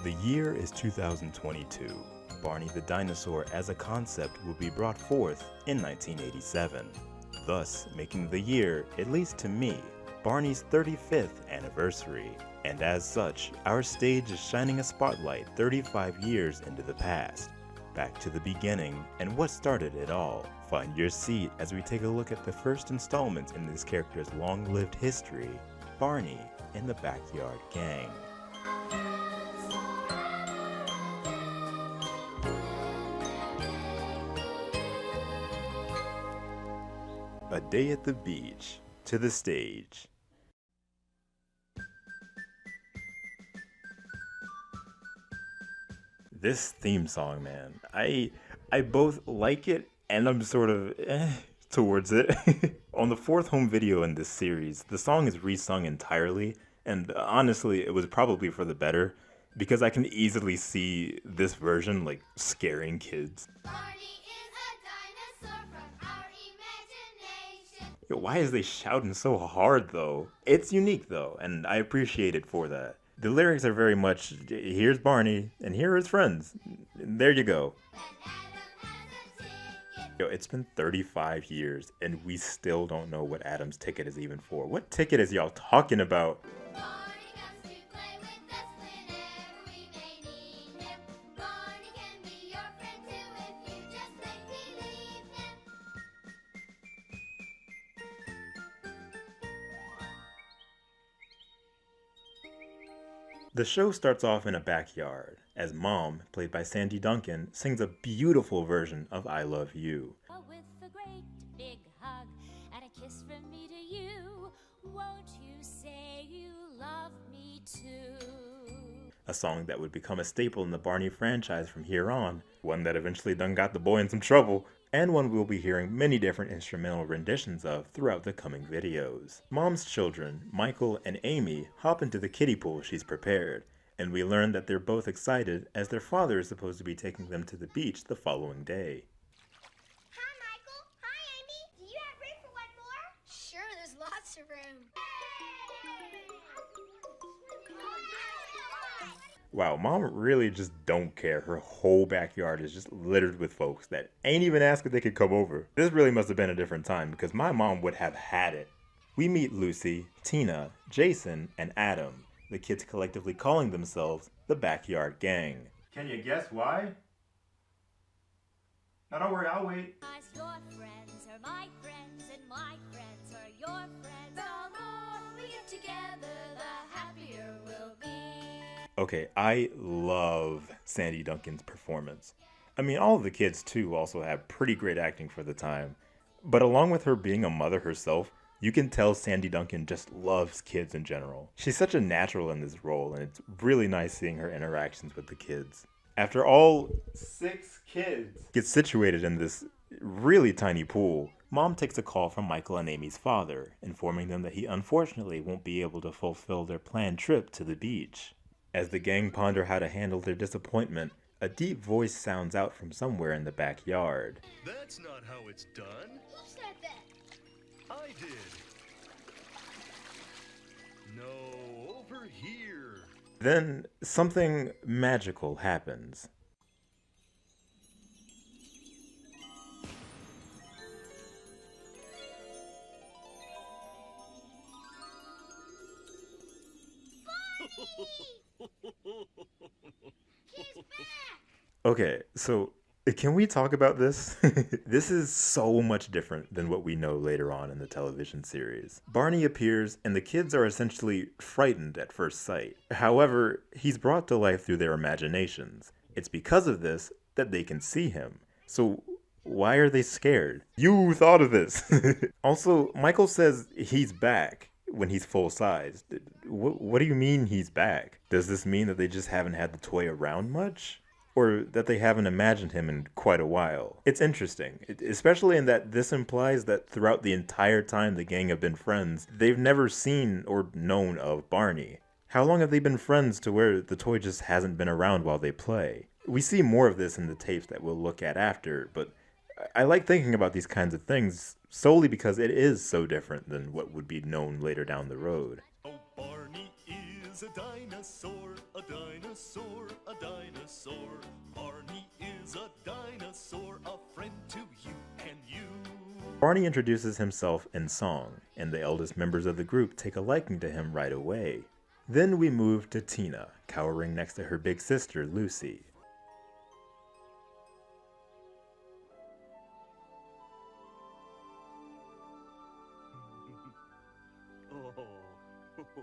The year is 2022. Barney the Dinosaur as a concept will be brought forth in 1987, thus making the year, at least to me, Barney's 35th anniversary. And as such, our stage is shining a spotlight 35 years into the past, back to the beginning and what started it all. Find your seat as we take a look at the first installment in this character's long-lived history, Barney in the Backyard Gang. A day at the beach, to the stage. This theme song, man, I both like it and I'm sort of towards it. On the fourth home video in this series, the song is re-sung entirely, and honestly, it was probably for the better, because I can easily see this version like scaring kids. Yo, why is they shouting so hard though? It's unique though, and I appreciate it for that. The lyrics are very much, here's Barney, and here are his friends. There you go. Yo, it's been 35 years, and we still don't know what Adam's ticket is even for. What ticket is y'all talking about? The show starts off in a backyard, as Mom, played by Sandy Duncan, sings a beautiful version of I Love You. With a great big hug and a kiss from me to you, won't you say you love me too? A song that would become a staple in the Barney franchise from here on, one that eventually done got the boy in some trouble, and one we'll be hearing many different instrumental renditions of throughout the coming videos. Mom's children, Michael and Amy, hop into the kiddie pool she's prepared, and we learn that they're both excited as their father is supposed to be taking them to the beach the following day. Hi, Michael. Hi, Amy. Do you have room for one more? Sure, there's lots of room. Wow, Mom really just don't care. Her whole backyard is just littered with folks that ain't even asked if they could come over. This really must have been a different time because my mom would have had it. We meet Lucy, Tina, Jason, and Adam, the kids collectively calling themselves the Backyard Gang. Can you guess why? No, don't worry, I'll wait. Your friends are my friends and my friends are your friends. The more we get together, the happier we'll be. Okay, I love Sandy Duncan's performance. I mean, all of the kids too also have pretty great acting for the time. But along with her being a mother herself, you can tell Sandy Duncan just loves kids in general. She's such a natural in this role, and it's really nice seeing her interactions with the kids. After all 6 kids get situated in this really tiny pool, Mom takes a call from Michael and Amy's father, informing them that he unfortunately won't be able to fulfill their planned trip to the beach. As the gang ponder how to handle their disappointment, a deep voice sounds out from somewhere in the backyard. That's not how it's done. Who said that? I did. No, over here. Then something magical happens. He's back! Okay, so can we talk about this? This is so much different than what we know later on in the television series. Barney appears and the kids are essentially frightened at first sight. However, he's brought to life through their imaginations. It's because of this that they can see him. So why are they scared? You thought of this. Also, Michael says he's back when he's full-sized. What do you mean he's back? Does this mean that they just haven't had the toy around much? Or that they haven't imagined him in quite a while? It's interesting, especially in that this implies that throughout the entire time the gang have been friends, they've never seen or known of Barney. How long have they been friends to where the toy just hasn't been around while they play? We see more of this in the tapes that we'll look at after, but I like thinking about these kinds of things solely because it is so different than what would be known later down the road. Oh, Barney is is a dinosaur, a dinosaur, a dinosaur. Barney is a dinosaur, a friend to you and you. Barney introduces himself in song, and the eldest members of the group take a liking to him right away. Then we move to Tina, cowering next to her big sister, Lucy.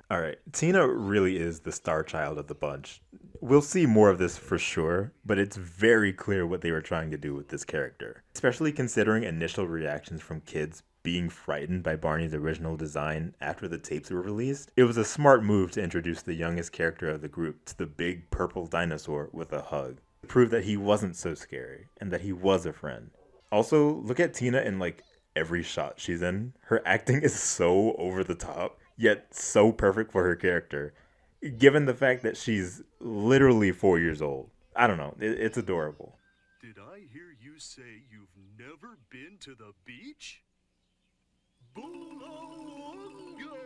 Alright, Tina really is the star child of the bunch. We'll see more of this for sure, but it's very clear what they were trying to do with this character. Especially considering initial reactions from kids being frightened by Barney's original design after the tapes were released. It was a smart move to introduce the youngest character of the group to the big purple dinosaur with a hug, to prove that he wasn't so scary, and that he was a friend. Also, look at Tina in like every shot she's in. Her acting is so over the top, yet so perfect for her character, given the fact that she's literally 4 years old. I don't know, it's adorable. Did I hear you say you've never been to the beach? Boolawonga!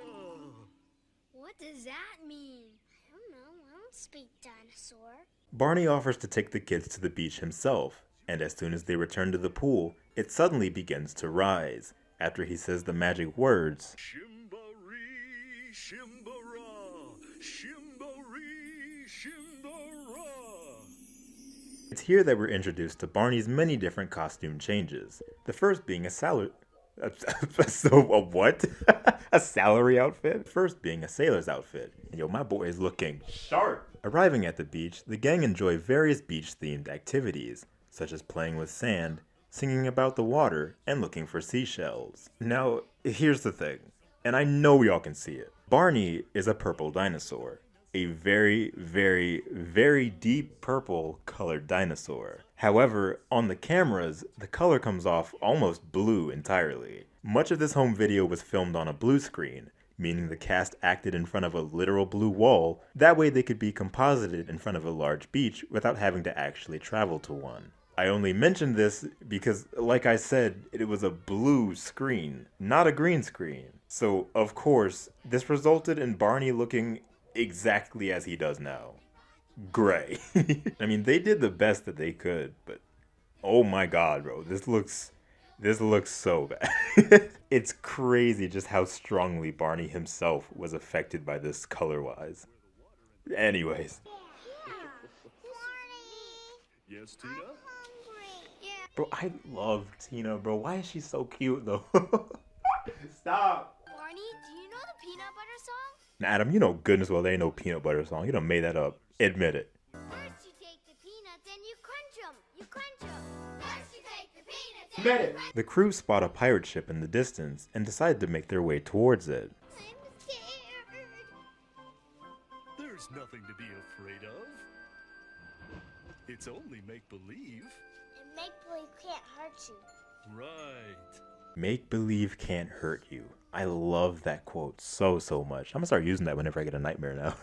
What does that mean? I don't know. I don't speak dinosaur. Barney offers to take the kids to the beach himself, and as soon as they return to the pool, it suddenly begins to rise, after he says the magic words, Shimbaree, shimbara, shimbaree, shimbara. It's here that we're introduced to Barney's many different costume changes. The first being a salary outfit? First being a sailor's outfit. Yo, my boy is looking sharp. Arriving at the beach, the gang enjoy various beach-themed activities, such as playing with sand, singing about the water, and looking for seashells. Now, here's the thing, and I know y'all can see it. Barney is a purple dinosaur. A very, very, very deep purple colored dinosaur. However, on the cameras, the color comes off almost blue entirely. Much of this home video was filmed on a blue screen, meaning the cast acted in front of a literal blue wall, that way they could be composited in front of a large beach without having to actually travel to one. I only mentioned this because, like I said, it was a blue screen, not a green screen. So, of course, this resulted in Barney looking exactly as he does now. Gray. I mean, they did the best that they could, but oh my god, bro, this looks so bad. It's crazy just how strongly Barney himself was affected by this color-wise. Anyways. Yes, Tina? Bro, I love Tina, bro. Why is she so cute, though? Stop! Barney, do you know the peanut butter song? Now, Adam, you know goodness well there ain't no peanut butter song. You done made that up. Admit it. First you take the peanuts and you crunch them. You crunch them. First you take the peanuts and Admit it. The crew spot a pirate ship in the distance and decide to make their way towards it. I'm scared. There's nothing to be afraid of. It's only make-believe. And make-believe can't hurt you. Right. Make-believe can't hurt you. I love that quote so much. I'm gonna start using that whenever I get a nightmare now.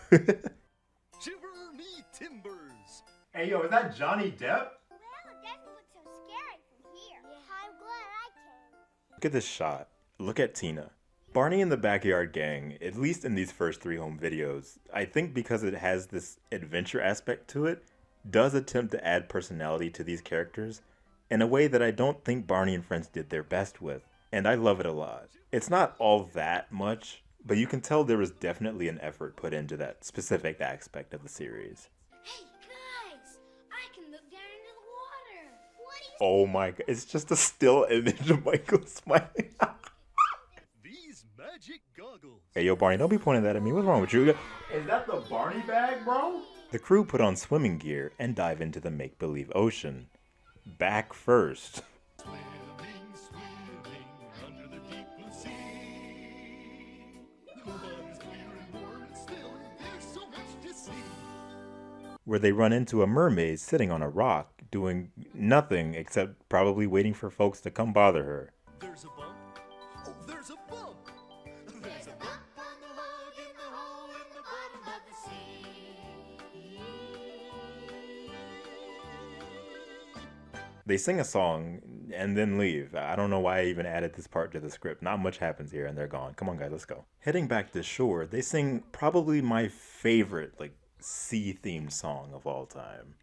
Shiver me timbers. Hey, yo, is that Johnny Depp? Well, it doesn't look so scary from here. Yeah, I'm glad I came. Look at this shot. Look at Tina. Barney and the Backyard Gang, at least in these first 3 home videos, I think because it has this adventure aspect to it, does attempt to add personality to these characters in a way that I don't think Barney and Friends did their best with, and I love it a lot. It's not all that much, but you can tell there was definitely an effort put into that specific aspect of the series. Hey, guys! I can look down into the water. What do you Oh my god, it's just a still image of Michael smiling. These magic goggles. Hey, yo, Barney, don't be pointing that at me. What's wrong with you? Is that the Barney bag, bro? The crew put on swimming gear and dive into the make-believe ocean. Back first. Swimming, swimming under the deep blue sea. The water's clear and warm and still, and there's so much to see. Where they run into a mermaid sitting on a rock, doing nothing except probably waiting for folks to come bother her. There's a bump. Oh, there's a bump. There's a bump on the log in the hole in the bottom of the sea. They sing a song, and then leave. I don't know why I even added this part to the script. Not much happens here and they're gone. Come on guys, let's go. Heading back to shore, they sing probably my favorite like sea themed song of all time.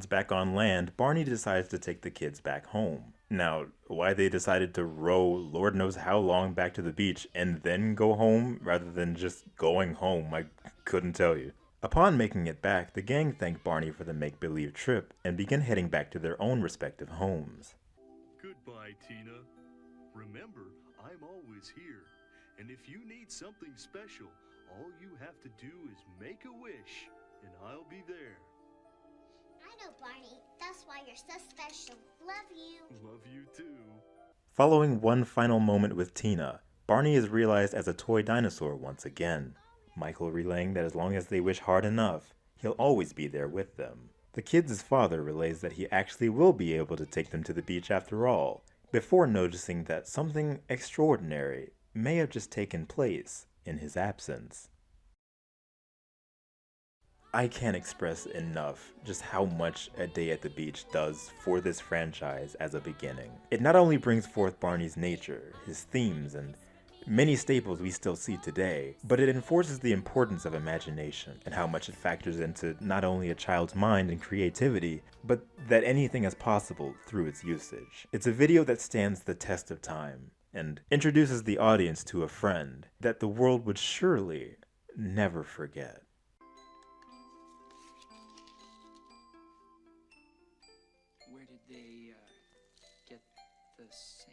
Back on land, Barney decides to take the kids back home. Now, why they decided to row Lord knows how long back to the beach and then go home rather than just going home, I couldn't tell you. Upon making it back, the gang thank Barney for the make-believe trip and begin heading back to their own respective homes. Goodbye, Tina. Remember, I'm always here. And if you need something special, all you have to do is make a wish, and I'll be there. I know, Barney. That's why you're so special. Love you. Love you too. Following one final moment with Tina, Barney is realized as a toy dinosaur once again. Michael relaying that as long as they wish hard enough, he'll always be there with them. The kids' father relays that he actually will be able to take them to the beach after all, before noticing that something extraordinary may have just taken place in his absence. I can't express enough just how much A Day at the Beach does for this franchise as a beginning. It not only brings forth Barney's nature, his themes, and many staples we still see today, but it enforces the importance of imagination and how much it factors into not only a child's mind and creativity, but that anything is possible through its usage. It's a video that stands the test of time and introduces the audience to a friend that the world would surely never forget. Where did they get the sand?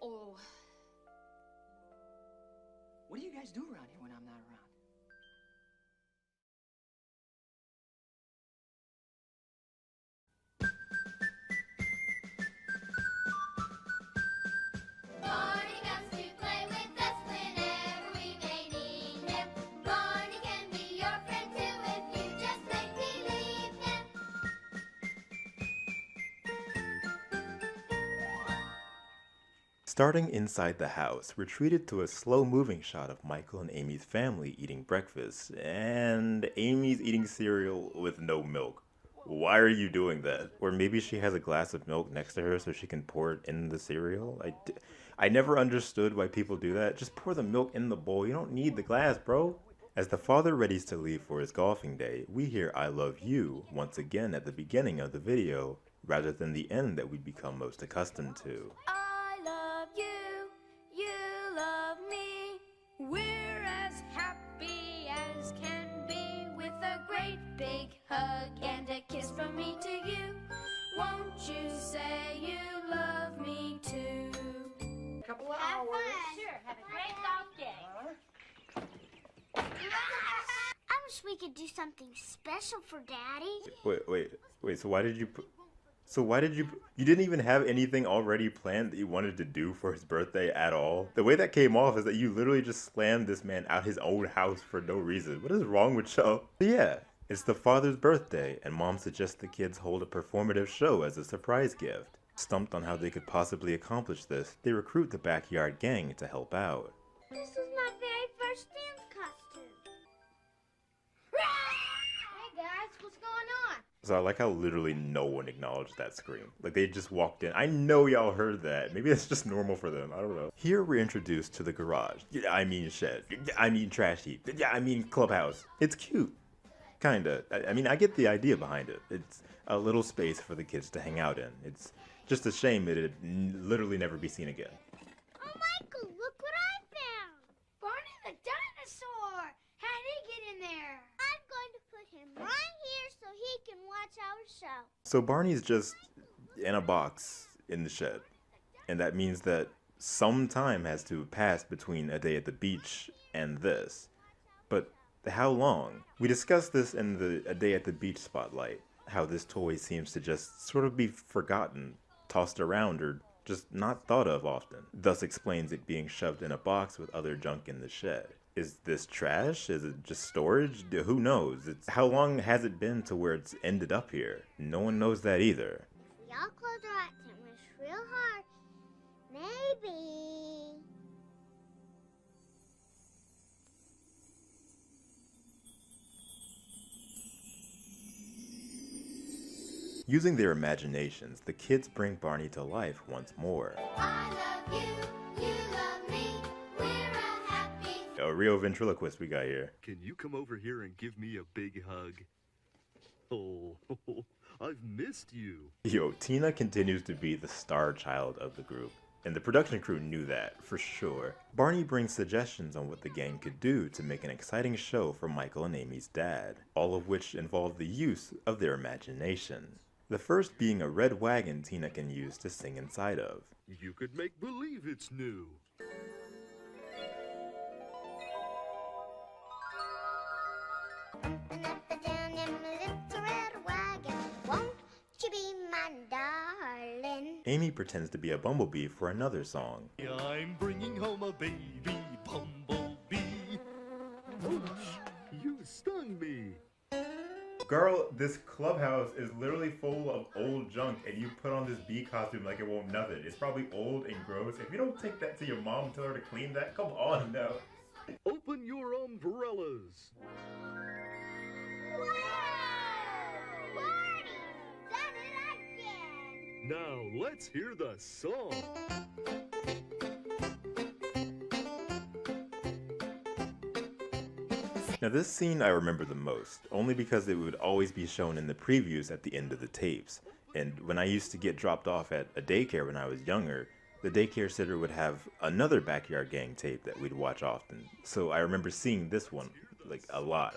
Oh. What do you guys do around here when I'm not around? Barney comes to play with us whenever we may need him. Barney can be your friend too if you just make believe him. Starting inside the house, we're treated to a slow-moving shot of Michael and Amy's family eating breakfast, and Amy's eating cereal with no milk. Why are you doing that? Or maybe she has a glass of milk next to her so she can pour it in the cereal? I never understood why people do that. Just pour the milk in the bowl. You don't need the glass, bro. As the father readies to leave for his golfing day, we hear I Love You once again at the beginning of the video, rather than the end that we've become most accustomed to. I love you, you love me. We're as happy as can be with a great big hug and a kiss from me to you. Won't you say you love me too? Couple of Have hours. fun. Sure, have a great golf day. I wish we could do something special for Daddy. Wait, so why did you put... So why did you didn't even have anything already planned that you wanted to do for his birthday at all? The way that came off is that you literally just slammed this man out his own house for no reason. What is wrong with y'all? Yeah, it's the father's birthday, and Mom suggests the kids hold a performative show as a surprise gift. Stumped on how they could possibly accomplish this, they recruit the Backyard Gang to help out. This is my very first dance costume. Hey guys, what's going on? So I like how literally no one acknowledged that scream. Like they just walked in. I know y'all heard that. Maybe that's just normal for them. I don't know. Here we're introduced to the garage. I mean shed. I mean trash heap. I mean clubhouse. It's cute. Kinda. I mean, I get the idea behind it. It's a little space for the kids to hang out in. It's just a shame it'd literally never be seen again. Oh, Michael, look what I found. Barney the Dinosaur. How'd he get in there? I'm going to put him right here so he can watch our show. So Barney's just in a box in the shed. And that means that some time has to pass between A Day at the Beach and this. But how long? We discussed this in the A Day at the Beach spotlight, how this toy seems to just sort of be forgotten, tossed around, or just not thought of often. Thus explains it being shoved in a box with other junk in the shed. Is this trash? Is it just storage? Who knows? How long has it been to where it's ended up here? No one knows that either. y'all close your eyes and wish real hard. Maybe. Using their imaginations, the kids bring Barney to life once more. I love you, you love me, we're a happy. A real ventriloquist we got here. Can you come over here and give me a big hug? Oh, I've missed you. Yo, Tina continues to be the star child of the group, and the production crew knew that, for sure. Barney brings suggestions on what the gang could do to make an exciting show for Michael and Amy's dad, all of which involve the use of their imagination. The first being a red wagon Tina can use to sing inside of. You could make believe it's new. And up and down in my little red wagon, won't you be my darling? Amy pretends to be a bumblebee for another song. I'm bringing home a baby bumblebee. Ouch, you stung me. Girl, this clubhouse is literally full of old junk and you put on this bee costume like it won't nothing. It's probably old and gross. If you don't take that to your mom and tell her to clean that, come on now. Open your umbrellas. Wow! Barney! Done it again! Now let's hear the song. Now this scene I remember the most, only because it would always be shown in the previews at the end of the tapes. And when I used to get dropped off at a daycare when I was younger, the daycare sitter would have another Backyard Gang tape that we'd watch often. So I remember seeing this one, like a lot.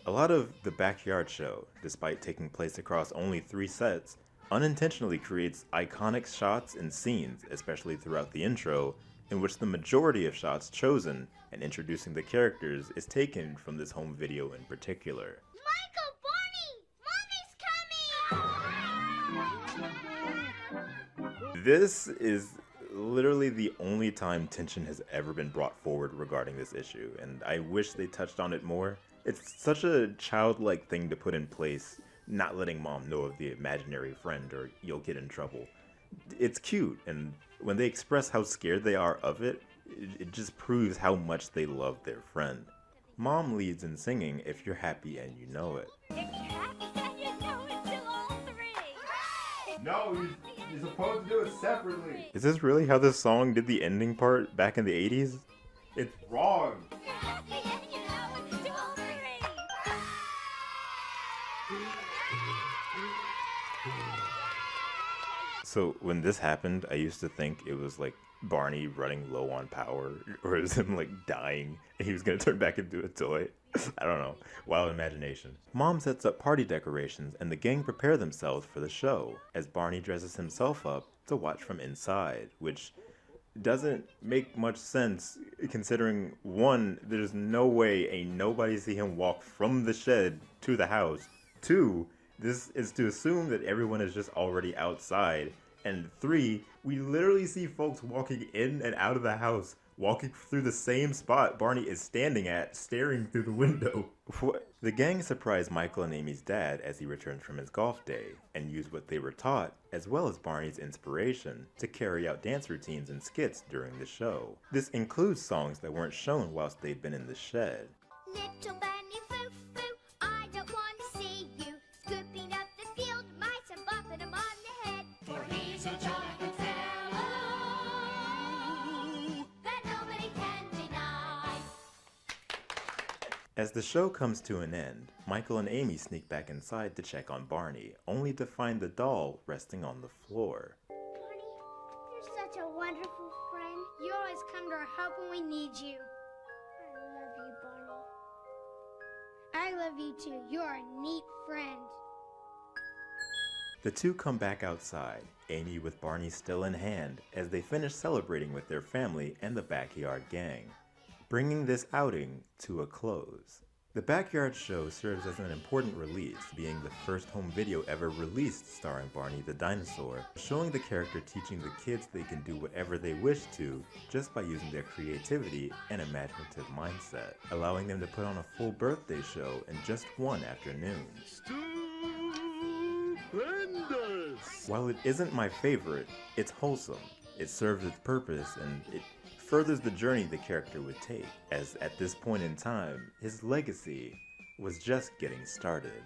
A lot of the Backyard Show, despite taking place across only 3 sets, unintentionally creates iconic shots and scenes, especially throughout the intro, in which the majority of shots chosen and introducing the characters is taken from this home video in particular. Michael, Barney! This is literally the only time tension has ever been brought forward regarding this issue, and I wish they touched on it more. It's such a childlike thing to put in place, not letting mom know of the imaginary friend or you'll get in trouble. It's cute, and when they express how scared they are of it, it just proves how much they love their friend. Mom leads in singing If You're Happy and You Know It. If you're happy and you know it, do all 3. No, you're supposed to do it separately. Is this really how this song did the ending part back in the 80s? It's wrong. If you're happy and you know it, do all 3. So when this happened, I used to think it was like Barney running low on power, or it was him like dying and he was gonna turn back into a toy. I don't know. Wild imagination. Mom sets up party decorations and the gang prepare themselves for the show as Barney dresses himself up to watch from inside, which doesn't make much sense considering, one, there's no way ain't nobody see him walk from the shed to the house. 2, this is to assume that everyone is just already outside. And 3, we literally see folks walking in and out of the house, walking through the same spot Barney is standing at, staring through the window. What? The gang surprise Michael and Amy's dad as he returns from his golf day, and use what they were taught, as well as Barney's inspiration, to carry out dance routines and skits during the show. This includes songs that weren't shown whilst they'd been in the shed. Little Barney foo-foo, I don't want to see you scooping up the field mice and bopping them on the head. For he's a jolly good fellow that nobody can deny. As the show comes to an end, Michael and Amy sneak back inside to check on Barney, only to find the doll resting on the floor. Barney, you're such a wonderful friend. You always come to our help when we need you. I love you, Barney. I love you too. You're a neat friend. The two come back outside, Amy with Barney still in hand, as they finish celebrating with their family and the Backyard Gang, bringing this outing to a close. The Backyard Show serves as an important release, being the first home video ever released starring Barney the Dinosaur, showing the character teaching the kids they can do whatever they wish to just by using their creativity and imaginative mindset, allowing them to put on a full birthday show in just one afternoon. Stoop Stupendous! While it isn't my favorite, it's wholesome. It serves its purpose and it furthers the journey the character would take, as at this point in time, his legacy was just getting started.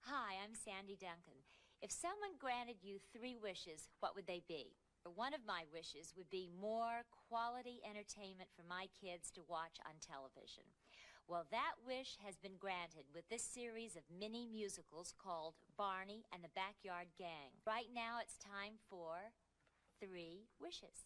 Hi, I'm Sandy Duncan. If someone granted you 3 wishes, what would they be? One of my wishes would be more quality entertainment for my kids to watch on television. Well, that wish has been granted with this series of mini musicals called Barney and the Backyard Gang. Right now it's time for 3 wishes.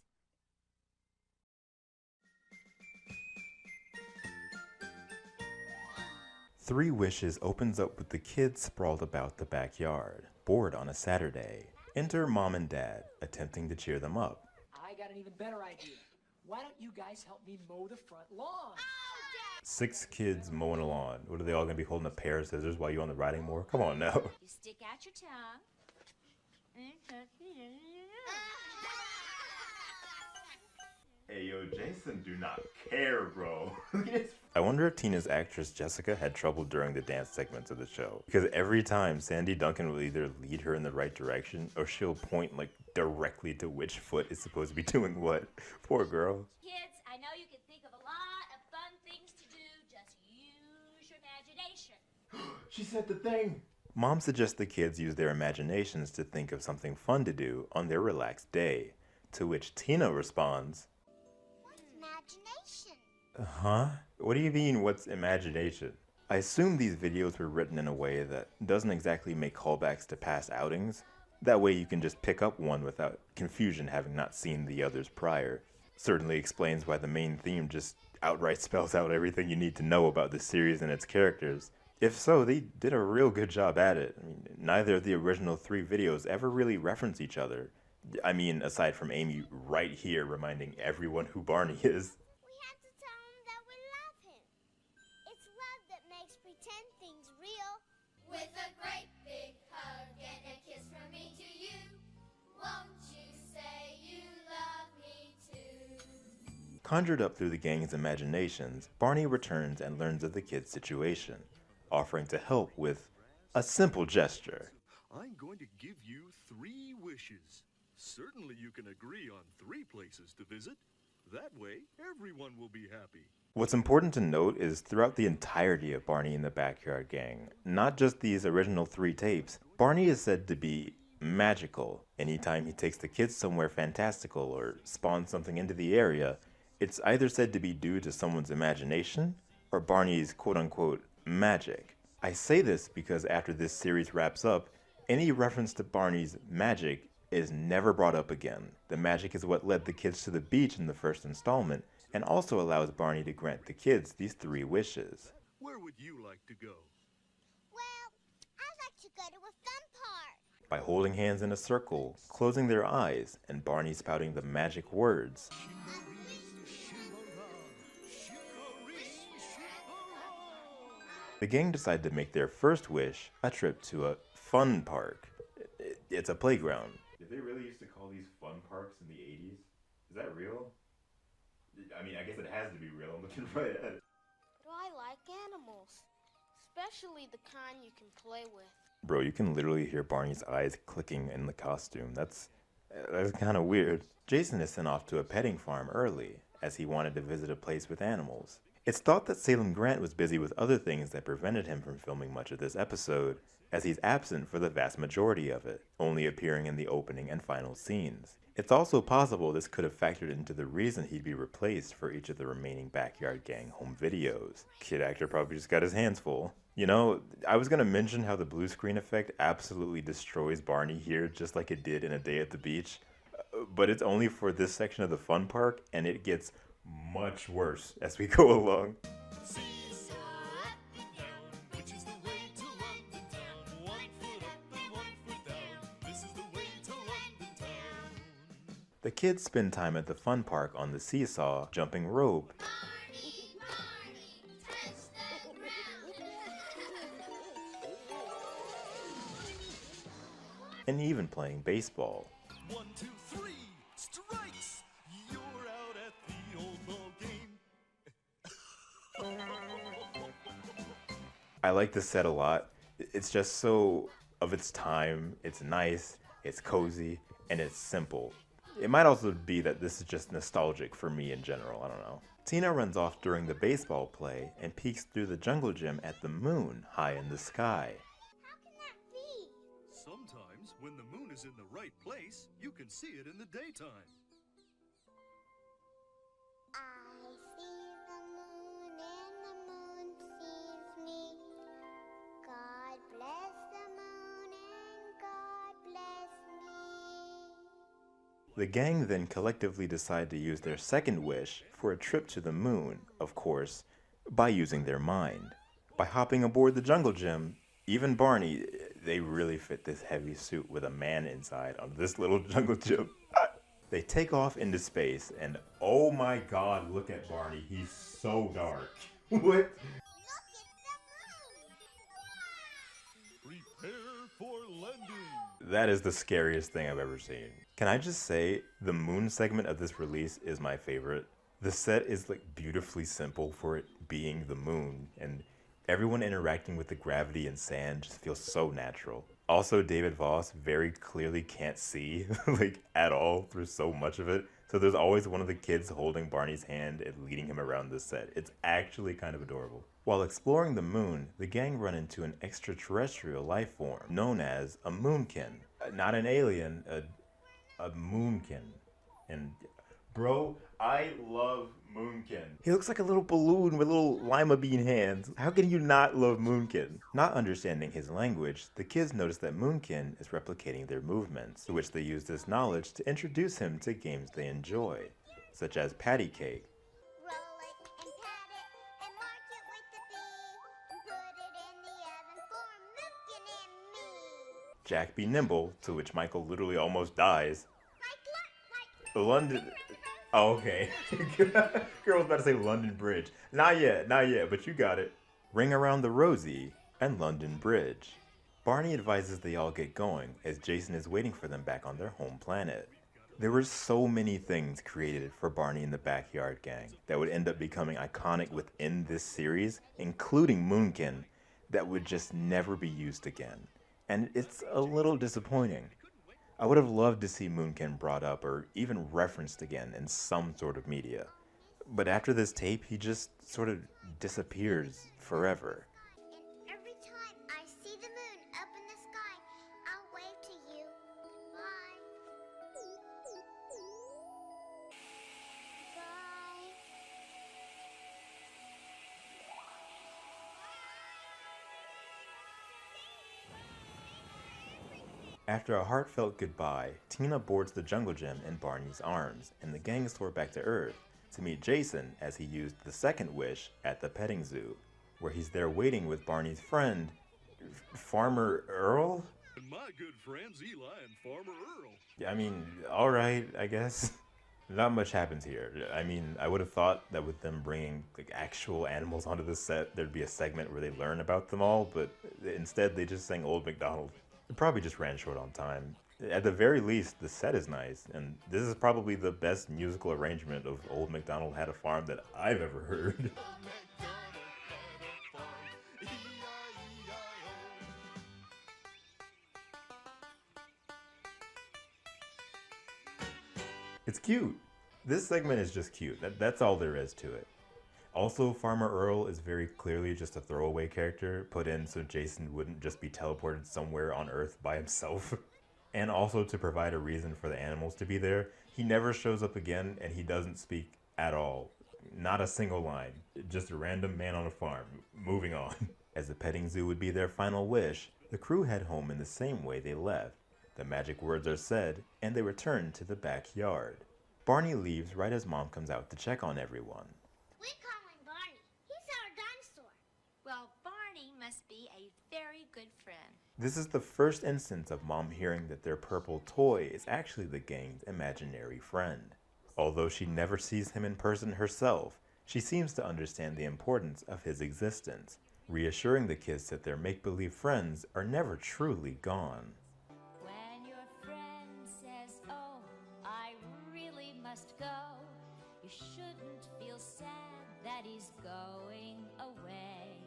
Three Wishes opens up with the kids sprawled about the backyard, bored on a Saturday. Enter Mom and Dad, attempting to cheer them up. I got an even better idea. Why don't you guys help me mow the front lawn? 6 kids mowing a lawn. What are they all gonna be holding a pair of scissors while you on the riding mower? Come on now. You stick out your tongue. Hey yo, Jason do not care, bro. I wonder if Tina's actress Jessica had trouble during the dance segments of the show. Because every time Sandy Duncan will either lead her in the right direction or she'll point like directly to which foot is supposed to be doing what. Poor girl. Kids, I know you can think of a lot of fun things to do. Just use your imagination. She said the thing. Mom suggests the kids use their imaginations to think of something fun to do on their relaxed day. To which Tina responds, Imagination. huh? What do you mean, what's imagination? I assume these videos were written in a way that doesn't exactly make callbacks to past outings. That way you can just pick up one without confusion having not seen the others prior. Certainly explains why the main theme just outright spells out everything you need to know about the series and its characters. If so, they did a real good job at it. I mean, neither of the original 3 videos ever really reference each other. I mean, aside from Amy right here reminding everyone who Barney is. We have to tell him that we love him. It's love that makes pretend things real. With a great big hug and a kiss from me to you. Won't you say you love me too? Conjured up through the gang's imaginations, Barney returns and learns of the kid's situation, offering to help with a simple gesture. I'm going to give you 3 wishes. Certainly you can agree on 3 places to visit. That way, everyone will be happy. What's important to note is throughout the entirety of Barney and the Backyard Gang, not just these original 3 tapes, Barney is said to be magical. Anytime he takes the kids somewhere fantastical or spawns something into the area, it's either said to be due to someone's imagination or Barney's quote-unquote magic. I say this because after this series wraps up, any reference to Barney's magic is never brought up again. The magic is what led the kids to the beach in the first installment, and also allows Barney to grant the kids these 3 wishes. Where would you like to go? Well, I'd like to go to a fun park. By holding hands in a circle, closing their eyes, and Barney spouting the magic words, the gang decide to make their first wish a trip to a fun park. It's a playground. Did they really used to call these fun parks in the 80s? Is that real? I mean, I guess it has to be real. I'm looking right at it. But I like animals, especially the kind you can play with. Bro, you can literally hear Barney's eyes clicking in the costume. That's kind of weird. Jason is sent off to a petting farm early, as he wanted to visit a place with animals. It's thought that Salem Grant was busy with other things that prevented him from filming much of this episode, as he's absent for the vast majority of it, only appearing in the opening and final scenes. It's also possible this could have factored into the reason he'd be replaced for each of the remaining Backyard Gang home videos. Kid actor probably just got his hands full. You know, I was gonna mention how the blue screen effect absolutely destroys Barney here, just like it did in A Day at the Beach, but it's only for this section of the fun park, and it gets much worse as we go along. The kids spend time at the fun park on the seesaw, jumping rope, Barney, Barney, touch the ground. and even playing baseball. 1, 2, 3, strikes! You're out at the old ball game. I like this set a lot. It's just so of its time. It's nice, it's cozy, and it's simple. It might also be that this is just nostalgic for me in general, I don't know. Tina runs off during the baseball play and peeks through the jungle gym at the moon high in the sky. How can that be? Sometimes, when the moon is in the right place, you can see it in the daytime. I see the moon and the moon sees me. God bless the moon and God bless me. The gang then collectively decide to use their second wish for a trip to the moon, of course, by using their mind. By hopping aboard the jungle gym, even Barney, they really fit this heavy suit with a man inside on this little jungle gym. They take off into space, and oh my god, look at Barney, he's so dark. What? Look at the moon! Prepare for landing. That is the scariest thing I've ever seen. Can I just say, the moon segment of this release is my favorite. The set is like beautifully simple for it being the moon, and everyone interacting with the gravity and sand just feels so natural. Also, David Voss very clearly can't see, like, at all through so much of it. So there's always one of the kids holding Barney's hand and leading him around the set. It's actually kind of adorable. While exploring the moon, the gang run into an extraterrestrial life form known as a moonkin. Not an alien, a moonkin. And bro, I love Moonkin. He looks like a little balloon with little lima bean hands. How can you not love Moonkin? Not understanding his language, the kids notice that Moonkin is replicating their movements, to which they use this knowledge to introduce him to games they enjoy, such as patty cake, Roll it and pat it and mark it with the bee and put it in the oven for Mookin and me. Jack Be Nimble, to which Michael literally almost dies, Like London... Oh, okay. Girl was about to say London Bridge. Not yet, but you got it. Ring Around the Rosie and London Bridge. Barney advises they all get going, as Jason is waiting for them back on their home planet. There were so many things created for Barney and the Backyard Gang that would end up becoming iconic within this series, including Moonkin, that would just never be used again. And it's a little disappointing. I would have loved to see Moonkin brought up or even referenced again in some sort of media. But after this tape, he just sort of disappears forever. And every time I see the moon up in the sky, I'll wave to you. Bye. Bye. After a heartfelt goodbye, Tina boards the jungle gym in Barney's arms, and the gang soar back to Earth to meet Jason as he used the second wish at the petting zoo, where he's there waiting with Barney's friend, Farmer Earl? And my good friends Eli and Farmer Earl. I mean, alright, I guess. Not much happens here. I mean, I would have thought that with them bringing like actual animals onto the set, there'd be a segment where they learn about them all, but instead they just sang Old MacDonald. It probably just ran short on time. At the very least, the set is nice, and this is probably the best musical arrangement of Old MacDonald Had a Farm that I've ever heard. It's cute. This segment is just cute. That's all there is to it. Also, Farmer Earl is very clearly just a throwaway character put in so Jason wouldn't just be teleported somewhere on Earth by himself. And also to provide a reason for the animals to be there. He never shows up again and he doesn't speak at all. Not a single line. Just a random man on a farm. Moving on. As the petting zoo would be their final wish, the crew head home in the same way they left. The magic words are said, and they return to the backyard. Barney leaves right as Mom comes out to check on everyone. We call him Barney. He's our dinosaur. Well, Barney must be a very good friend. This is the first instance of Mom hearing that their purple toy is actually the gang's imaginary friend. Although she never sees him in person herself, she seems to understand the importance of his existence, reassuring the kids that their make-believe friends are never truly gone. When your friend says, "Oh, I really must go," you shouldn't feel sad that he's going away.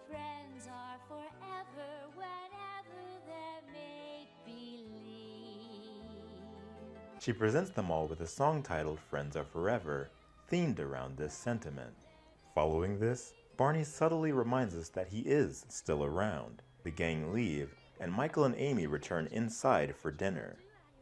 Friends are forever whenever they're make-believe. She presents them all with a song titled Friends Are Forever, themed around this sentiment. Following this, Barney subtly reminds us that he is still around. The gang leave, and Michael and Amy return inside for dinner.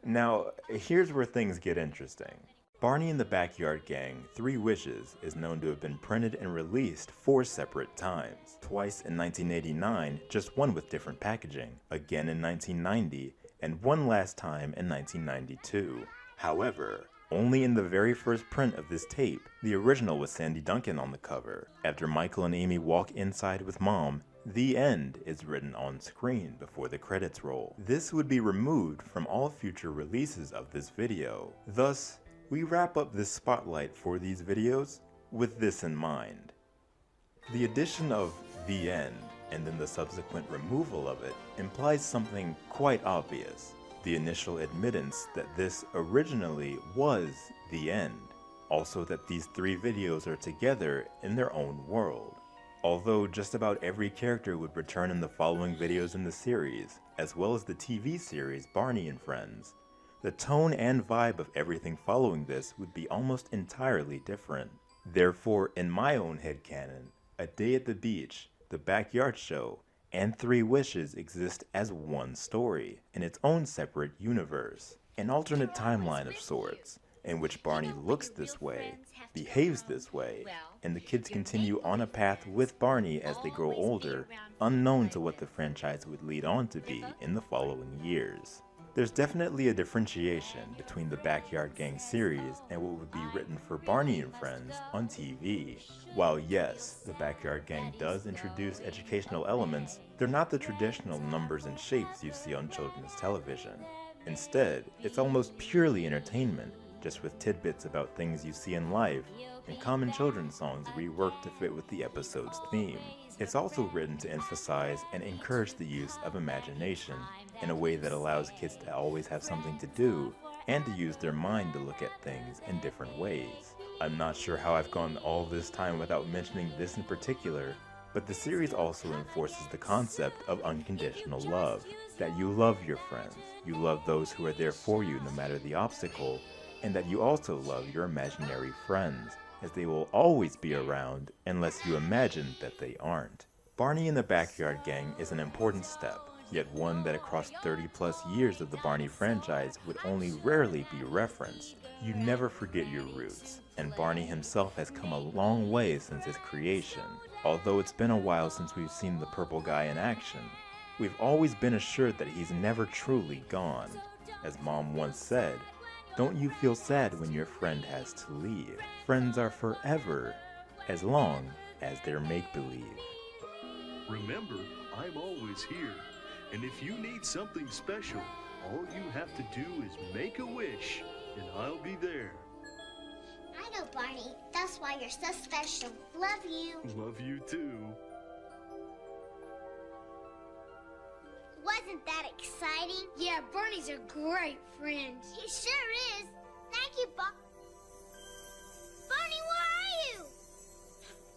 Now, here's where things get interesting. Barney and the Backyard Gang 3 Wishes is known to have been printed and released 4 separate times. Twice in 1989, just one with different packaging, again in 1990, and one last time in 1992. However, only in the very first print of this tape, the original with Sandy Duncan on the cover. After Michael and Amy walk inside with Mom, "The End" is written on screen before the credits roll. This would be removed from all future releases of this video. Thus, we wrap up this spotlight for these videos with this in mind. The addition of "The End" and then the subsequent removal of it implies something quite obvious. The initial admittance that this originally was the end. Also that these 3 videos are together in their own world. Although just about every character would return in the following videos in the series, as well as the TV series Barney and Friends, the tone and vibe of everything following this would be almost entirely different. Therefore, in my own headcanon, A Day at the Beach, The Backyard Show, and 3 Wishes exist as one story, in its own separate universe. An alternate timeline of sorts, in which Barney looks this way, behaves this way, and the kids continue on a path with Barney as they grow older, unknown to what the franchise would lead on to be in the following years. There's definitely a differentiation between the Backyard Gang series and what would be written for Barney and Friends on TV. While yes, the Backyard Gang does introduce educational elements, they're not the traditional numbers and shapes you see on children's television. Instead, it's almost purely entertainment, just with tidbits about things you see in life, and common children's songs reworked to fit with the episode's theme. It's also written to emphasize and encourage the use of imagination in a way that allows kids to always have something to do and to use their mind to look at things in different ways. I'm not sure how I've gone all this time without mentioning this in particular, but the series also enforces the concept of unconditional love, that you love your friends, you love those who are there for you no matter the obstacle, and that you also love your imaginary friends, as they will always be around unless you imagine that they aren't. Barney and the Backyard Gang is an important step, yet one that across 30+ years of the Barney franchise would only rarely be referenced. You never forget your roots, and Barney himself has come a long way since his creation. Although it's been a while since we've seen the purple guy in action, we've always been assured that he's never truly gone. As Mom once said, "Don't you feel sad when your friend has to leave? Friends are forever, as long as they're make-believe." Remember, I'm always here. And if you need something special, all you have to do is make a wish, and I'll be there. I know, Barney. That's why you're so special. Love you. Love you too. Wasn't that exciting? Yeah, Barney's a great friend. He sure is. Thank you, Barney, where are you?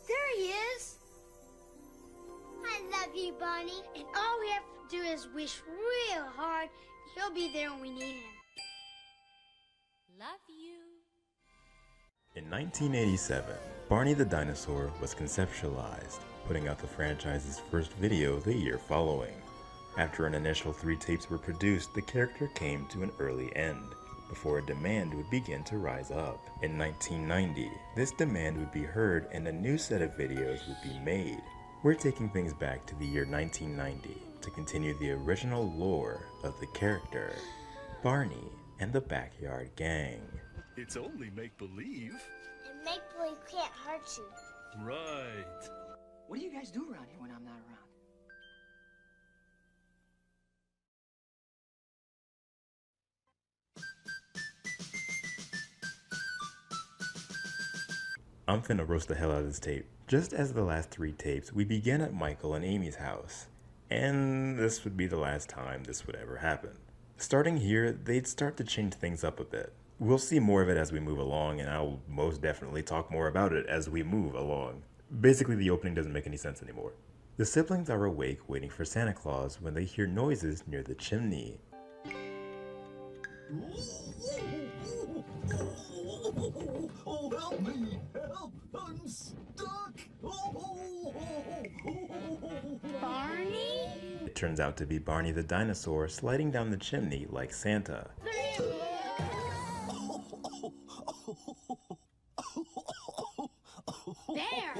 There he is. I love you, Barney. And all we have to do is wish real hard. He'll be there when we need him. Love you. In 1987, Barney the Dinosaur was conceptualized, putting out the franchise's first video the year following. After an initial 3 tapes were produced, the character came to an early end, before a demand would begin to rise up. In 1990, this demand would be heard and a new set of videos would be made. We're taking things back to the year 1990 to continue the original lore of the character, Barney and the Backyard Gang. It's only make-believe. And make-believe can't hurt you. Right. What do you guys do around here when I'm not around? I'm finna roast the hell out of this tape. Just as the last 3 tapes, we began at Michael and Amy's house. And this would be the last time this would ever happen. Starting here, they'd start to change things up a bit. We'll see more of it as we move along, and I'll most definitely talk more about it as we move along. Basically, the opening doesn't make any sense anymore. The siblings are awake waiting for Santa Claus when they hear noises near the chimney. Oh, help me! Help! I'm stuck! Barney? It turns out to be Barney the Dinosaur sliding down the chimney like Santa. There!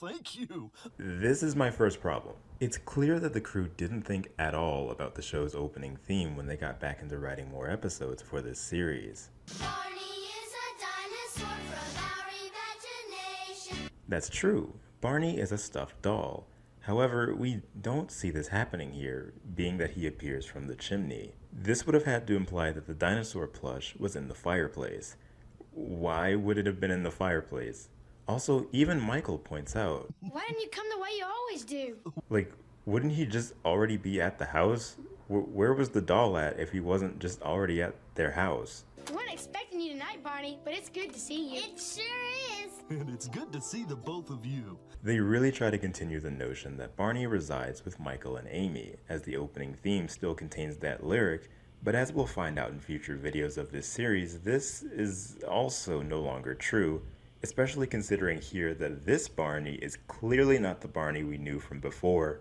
Thank you! This is my first problem. It's clear that the crew didn't think at all about the show's opening theme when they got back into writing more episodes for this series. Barney is a dinosaur from our imagination. That's true. Barney is a stuffed doll. However, we don't see this happening here, being that he appears from the chimney. This would have had to imply that the dinosaur plush was in the fireplace. Why would it have been in the fireplace? Also, even Michael points out, Why didn't you come the way you always do? like, wouldn't he just already be at the house? Where was the doll at if he wasn't just already at their house? We weren't expecting you tonight, Barney, but it's good to see you. It sure is. And it's good to see the both of you. They really try to continue the notion that Barney resides with Michael and Amy, as the opening theme still contains that lyric, but as we'll find out in future videos of this series, this is also no longer true, especially considering here that this Barney is clearly not the Barney we knew from before,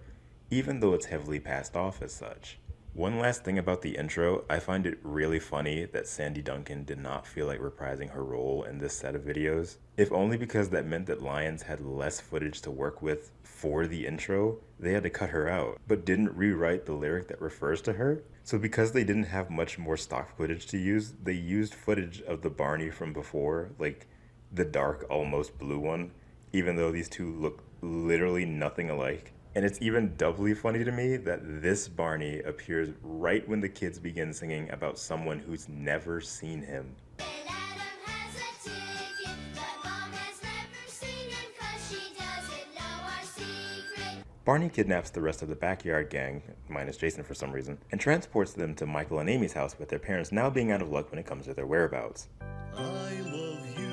even though it's heavily passed off as such. One last thing about the intro, I find it really funny that Sandy Duncan did not feel like reprising her role in this set of videos, if only because that meant that Lions had less footage to work with for the intro. They had to cut her out, but didn't rewrite the lyric that refers to her. So because they didn't have much more stock footage to use, they used footage of the Barney from before, like the dark, almost blue one, even though these two look literally nothing alike. And it's even doubly funny to me that this Barney appears right when the kids begin singing about someone who's never seen him. And Adam has a ticket, but Mom has never seen him 'cause she doesn't know our secret. Barney kidnaps the rest of the Backyard Gang, minus Jason for some reason, and transports them to Michael and Amy's house, with their parents now being out of luck when it comes to their whereabouts. I love you,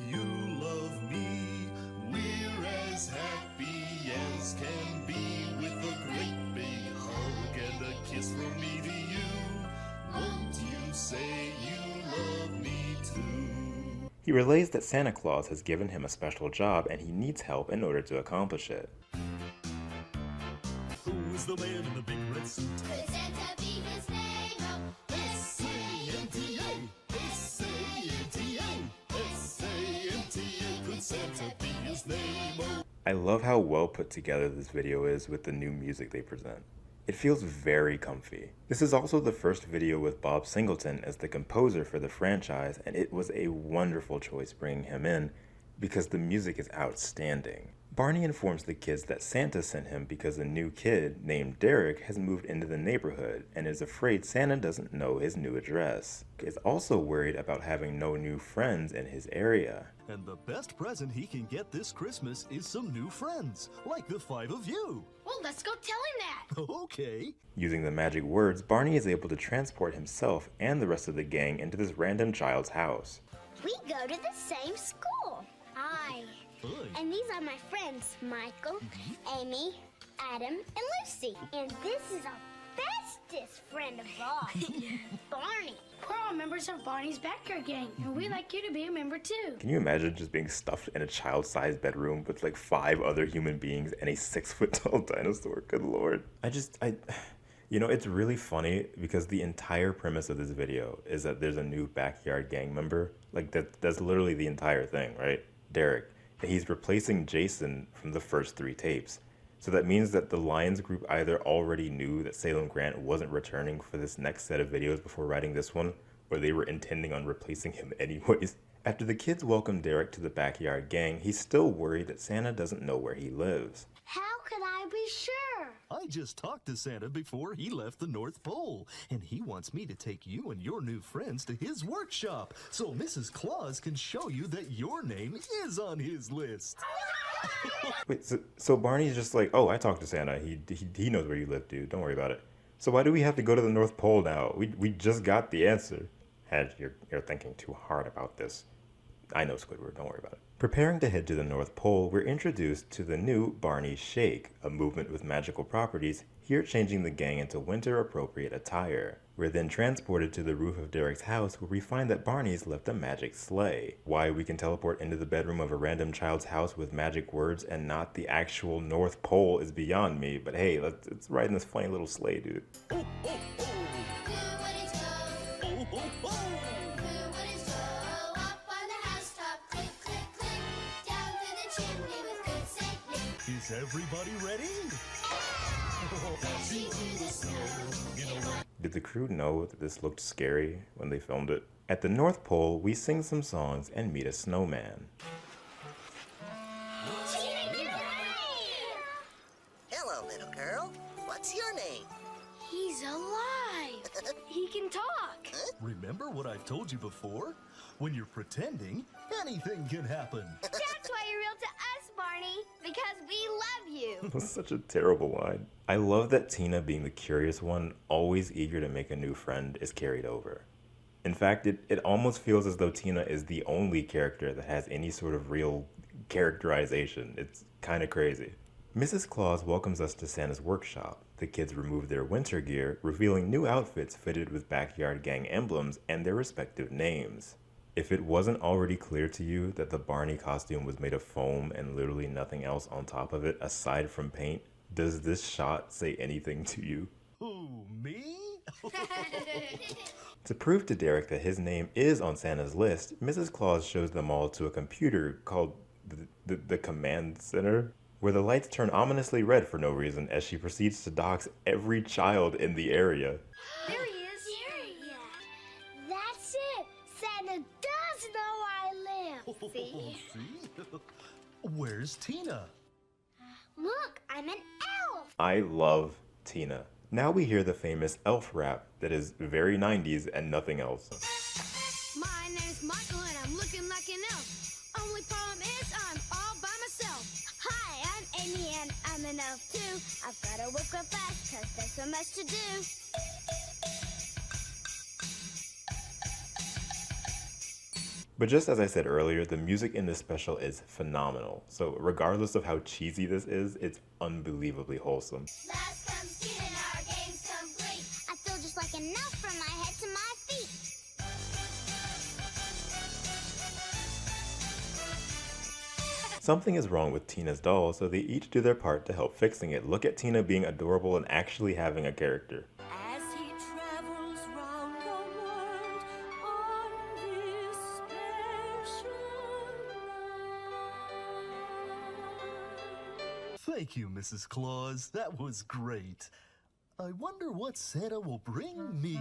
you love me. We're as happy as can be with a great big hug and a kiss from me to you. Won't you say you love me too? He relays that Santa Claus has given him a special job and he needs help in order to accomplish it. Who's the man in the big red suit? Could Santa be his name? Oh, S-A-N-T-A, S-A-N-T-A, S-A-N-T-A. Could Santa be his name? Oh. I love how well put together this video is with the new music they present. It feels very comfy. This is also the first video with Bob Singleton as the composer for the franchise, and it was a wonderful choice bringing him in because the music is outstanding. Barney informs the kids that Santa sent him because a new kid named Derek has moved into the neighborhood and is afraid Santa doesn't know his new address. Is also worried about having no new friends in his area. And the best present he can get this Christmas is some new friends, like the 5 of you. Well, let's go tell him that. Okay. Using the magic words, Barney is able to transport himself and the rest of the gang into this random child's house. We go to the same school. Hi. Hi. And these are my friends, Michael, Amy, Adam, and Lucy. And this is our bestest friend of all, Barney. We're all members of Barney's Backyard Gang, and we'd like you to be a member too. Can you imagine just being stuffed in a child-sized bedroom with like 5 other human beings and a 6-foot-tall dinosaur? Good lord. You know, it's really funny because the entire premise of this video is that there's a new Backyard Gang member. Like that's literally the entire thing, right? Derek. He's replacing Jason from the first 3 tapes. So that means that the Lions group either already knew that Salem Grant wasn't returning for this next set of videos before writing this one, or they were intending on replacing him anyways. After the kids welcome Derek to the Backyard Gang, he's still worried that Santa doesn't know where he lives. How could I be sure? I just talked to Santa before he left the North Pole, and he wants me to take you and your new friends to his workshop so Mrs. Claus can show you that your name is on his list. Wait, so Barney's just like, oh, I talked to Santa. He knows where you live, dude. Don't worry about it. So why do we have to go to the North Pole now? We just got the answer. And you're thinking too hard about this. I know Squidward, don't worry about it. Preparing to head to the North Pole, we're introduced to the new Barney Shake, a movement with magical properties, here changing the gang into winter-appropriate attire. We're then transported to the roof of Derek's house where we find that Barney's left a magic sleigh. Why we can teleport into the bedroom of a random child's house with magic words and not the actual North Pole is beyond me, but hey, let's ride in this funny little sleigh, dude. Oh, oh, oh. Oh, oh, oh. Is everybody ready? Did the crew know that this looked scary when they filmed it? At the North Pole, we sing some songs and meet a snowman. Hello, little girl. What's your name? He's alive. He can talk. Remember what I've told you before? When you're pretending, anything can happen. That's why you're real to us, Barney, because we love you. That's such a terrible line. I love that Tina, being the curious one, always eager to make a new friend, is carried over. In fact, it almost feels as though Tina is the only character that has any sort of real characterization. It's kind of crazy. Mrs. Claus welcomes us to Santa's workshop. The kids remove their winter gear, revealing new outfits fitted with Backyard Gang emblems and their respective names. If it wasn't already clear to you that the Barney costume was made of foam and literally nothing else on top of it aside from paint, does this shot say anything to you? Who, me? To prove to Derek that his name is on Santa's list, Mrs. Claus shows them all to a computer called the Command Center, where the lights turn ominously red for no reason as she proceeds to dox every child in the area. There he is. That's it. Santa does know I live. See? See? Where's Tina? Look, I'm an elf. I love Tina. Now we hear the famous elf rap that is very 90s and nothing else. My name's Michael and I'm looking like an elf. Only problem is I'm all by myself. Hi, I'm Amy and I'm an elf too. I've gotta work real fast cause there's so much to do. But just as I said earlier, the music in this special is phenomenal. So regardless of how cheesy this is, it's unbelievably wholesome. Last comes Tina and our game's complete. I feel just like an elf from my head to my feet. Something is wrong with Tina's doll, so they each do their part to help fixing it. Look at Tina being adorable and actually having a character. As he travels round the world on this special night. Thank you, Mrs. Claus. That was great. I wonder what Santa will bring me.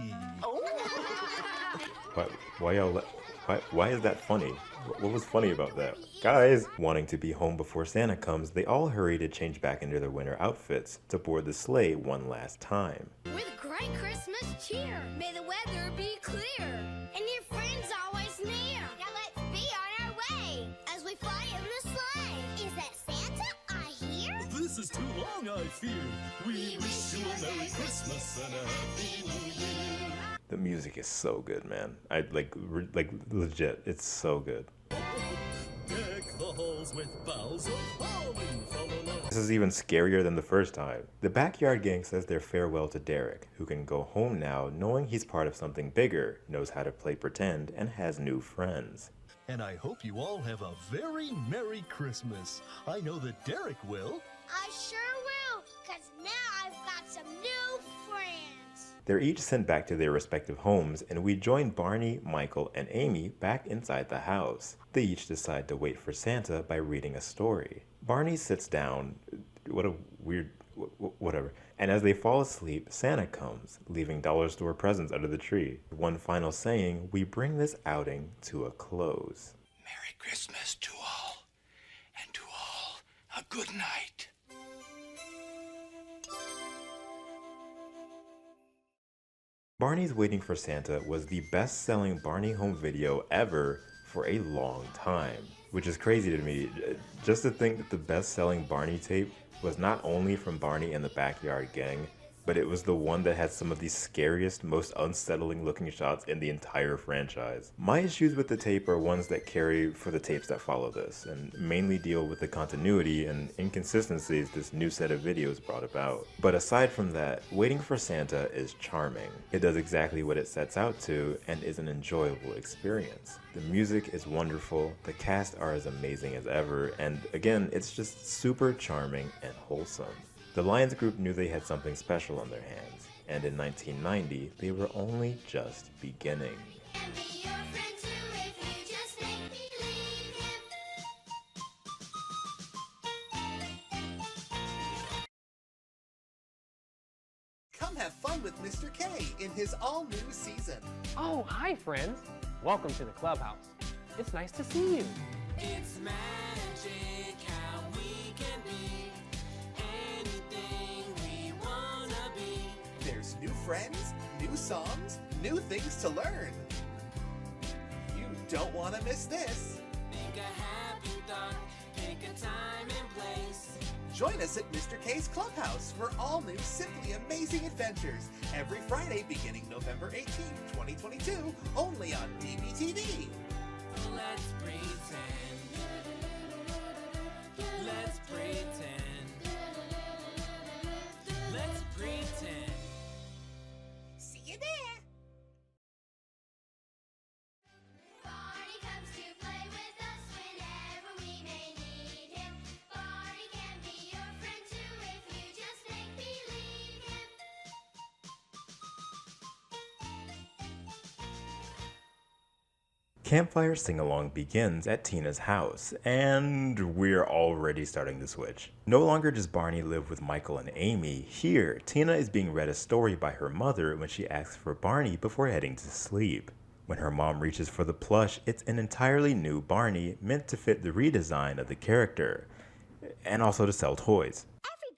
Why is that funny? What was funny about that? Guys! Wanting to be home before Santa comes, they all hurry to change back into their winter outfits to board the sleigh one last time. With great Christmas cheer, may the weather be clear, and your friends always near. Now let's be on our way as we fly in the sleigh. Is that Santa I hear? This is too long, I fear. We wish you a Merry Christmas and a Happy New Year. The music is so good, man. I like legit, it's so good. Deck the halls with boughs of holly. This is even scarier than the first time. The Backyard Gang says their farewell to Derek, who can go home now knowing he's part of something bigger, knows how to play pretend, and has new friends. And I hope you all have a very Merry Christmas. I know that Derek will. I sure will, cause now I've got some new friends. They're each sent back to their respective homes, and we join Barney, Michael, and Amy back inside the house. They each decide to wait for Santa by reading a story. Barney sits down, what a weird, whatever, and as they fall asleep, Santa comes, leaving dollar store presents under the tree. One final saying, we bring this outing to a close. Merry Christmas to all, and to all a good night. Barney's Waiting for Santa was the best-selling Barney home video ever for a long time, which is crazy to me. Just to think that the best-selling Barney tape was not only from Barney and the Backyard Gang, but it was the one that had some of the scariest, most unsettling looking shots in the entire franchise. My issues with the tape are ones that carry for the tapes that follow this, and mainly deal with the continuity and inconsistencies this new set of videos brought about. But aside from that, Waiting for Santa is charming. It does exactly what it sets out to, and is an enjoyable experience. The music is wonderful, the cast are as amazing as ever, and again, it's just super charming and wholesome. The Lions group knew they had something special on their hands, and in 1990, they were only just beginning. Come have fun with Mr. K in his all-new season. Oh, hi, friends. Welcome to the clubhouse. It's nice to see you. It's magic how we can be anything we wanna be. There's new friends, new songs, new things to learn. You don't want to miss this. Think a happy thought, pick a time and place. Join us at Mr. K's Clubhouse for all new Simply Amazing Adventures every Friday beginning November 18, 2022, only on DBTV. Let's pretend. Let's pretend. Let's pretend. See you there. Barney comes to play with us whenever we may need him. Barney can be your friend too if you just make believe him. Campfire sing-along begins at Tina's house, and we're already starting to switch. No longer does Barney live with Michael and Amy. Here, Tina is being read a story by her mother when she asks for Barney before heading to sleep. When her mom reaches for the plush, it's an entirely new Barney meant to fit the redesign of the character, and also to sell toys.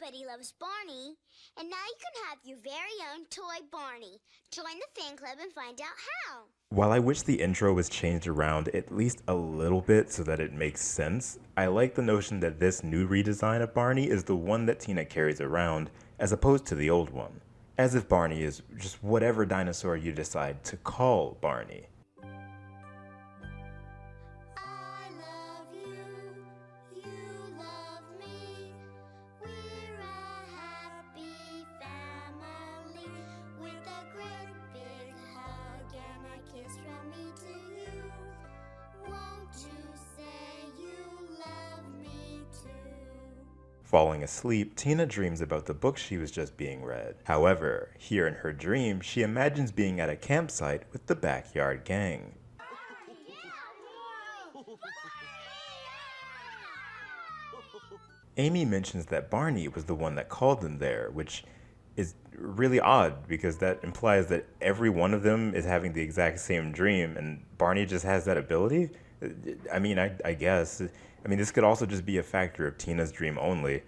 Everybody loves Barney, and now you can have your very own toy Barney. Join the fan club and find out how. While I wish the intro was changed around at least a little bit so that it makes sense, I like the notion that this new redesign of Barney is the one that Tina carries around, as opposed to the old one. As if Barney is just whatever dinosaur you decide to call Barney. I love you, you love me. We're a happy family with a great big hug and a kiss from me to you. Won't you say you love me too? Falling asleep, Tina dreams about the book she was just being read. However, here in her dream, she imagines being at a campsite with the Backyard Gang. Amy mentions that Barney was the one that called them there, which is really odd because that implies that every one of them is having the exact same dream and Barney just has that ability? I mean, I guess. I mean, this could also just be a factor of Tina's dream only.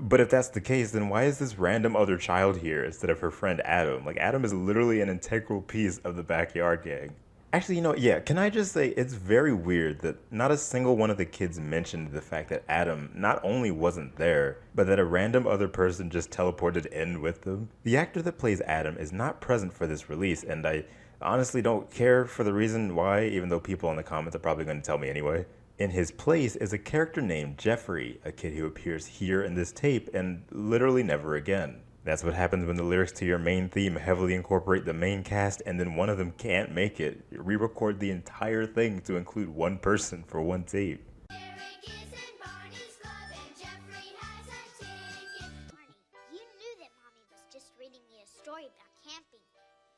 But if that's the case, then why is this random other child here instead of her friend Adam? Like, Adam is literally an integral piece of the Backyard Gang. Actually, you know, yeah, can I just say it's very weird that not a single one of the kids mentioned the fact that Adam not only wasn't there, but that a random other person just teleported in with them. The actor that plays Adam is not present for this release, and I honestly don't care for the reason why, even though people in the comments are probably going to tell me anyway. In his place is a character named Jeffrey, a kid who appears here in this tape and literally never again. That's what happens when the lyrics to your main theme heavily incorporate the main cast and then one of them can't make it. You re-record the entire thing to include one person for one tape. Eric is in Barney's club and Jeffrey has a ticket. Barney, you knew that Mommy was just reading me a story about camping,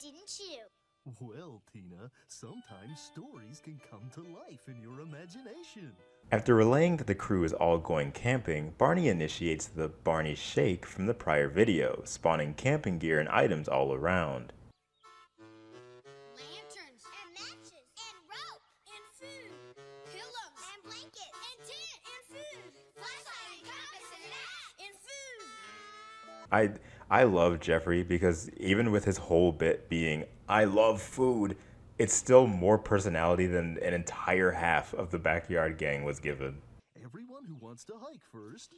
didn't you? Well, Tina, sometimes stories can come to life in your imagination. After relaying that the crew is all going camping, Barney initiates the Barney Shake from the prior video, spawning camping gear and items all around. Lanterns and matches and rope and food, pillows and blankets and tent and food, flashlight and compass and that and food. I love Jeffrey because even with his whole bit being, I love food, it's still more personality than an entire half of the Backyard Gang was given. Everyone who wants to hike first,